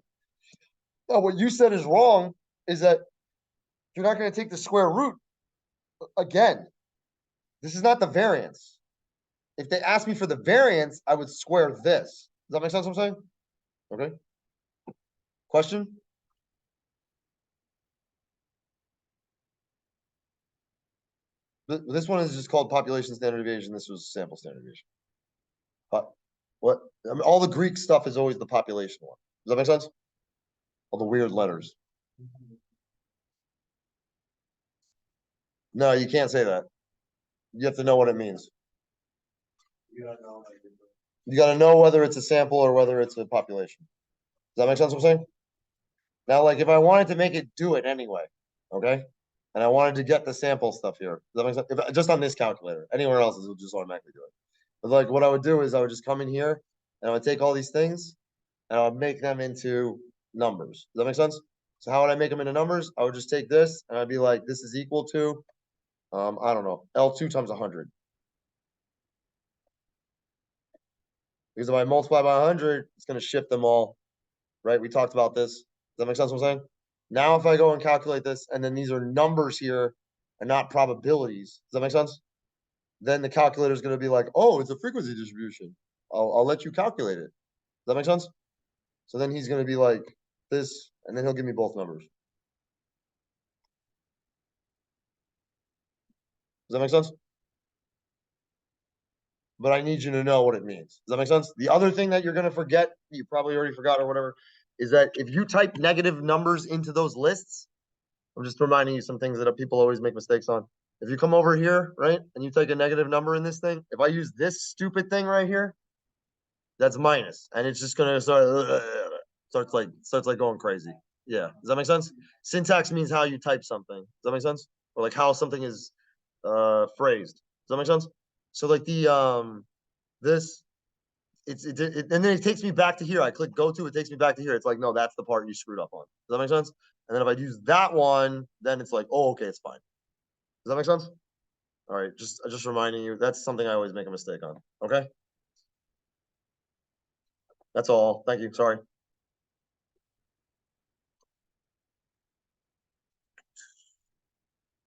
Now, what you said is wrong is that you're not going to take the square root again. This is not the variance. If they asked me for the variance, I would square this. Does that make sense what I'm saying? Okay. Question? This one is just called population standard deviation. This was sample standard deviation. What? I mean, all the Greek stuff is always the population one. Does that make sense? All the weird letters. No, you can't say that. You have to know what it means. You don't know, like, You got to know whether it's a sample or whether it's a population. Does that make sense what I'm saying? Now, like if I wanted to make it do it anyway, okay? And I wanted to get the sample stuff here. Does that make sense? If, just on this calculator. Anywhere else, it will just automatically do it. But like what I would do is I would just come in here and I would take all these things and I would make them into numbers. Does that make sense? So how would I make them into numbers? I would just take this and I'd be like, this is equal to, I don't know, L2 times 100. Because if I multiply by 100, it's going to shift them all, right? We talked about this. Does that make sense what I'm saying? Now, if I go and calculate this, and then these are numbers here and not probabilities, does that make sense? Then the calculator is going to be like, oh, it's a frequency distribution. I'll let you calculate it. Does that make sense? So then he's going to be like this, and then he'll give me both numbers. Does that make sense? But I need you to know what it means. Does that make sense? The other thing that you're going to forget, you probably already forgot or whatever, is that if you type negative numbers into those lists, I'm just reminding you some things that people always make mistakes on. If you come over here, right, and you take a negative number in this thing, if I use this stupid thing right here, that's minus, and it's just gonna starts like going crazy. Yeah, does that make sense? Syntax means how you type something. Does that make sense? Or like how something is phrased. Does that make sense? So like the this and then it takes me back to here. I click go to, it takes me back to here. It's like, no, that's the part you screwed up on. Does that make sense? And then if I use that one, then it's like, oh, okay, it's fine. Does that make sense? All right, just reminding you, that's something I always make a mistake on. Okay. That's all. Thank you. Sorry.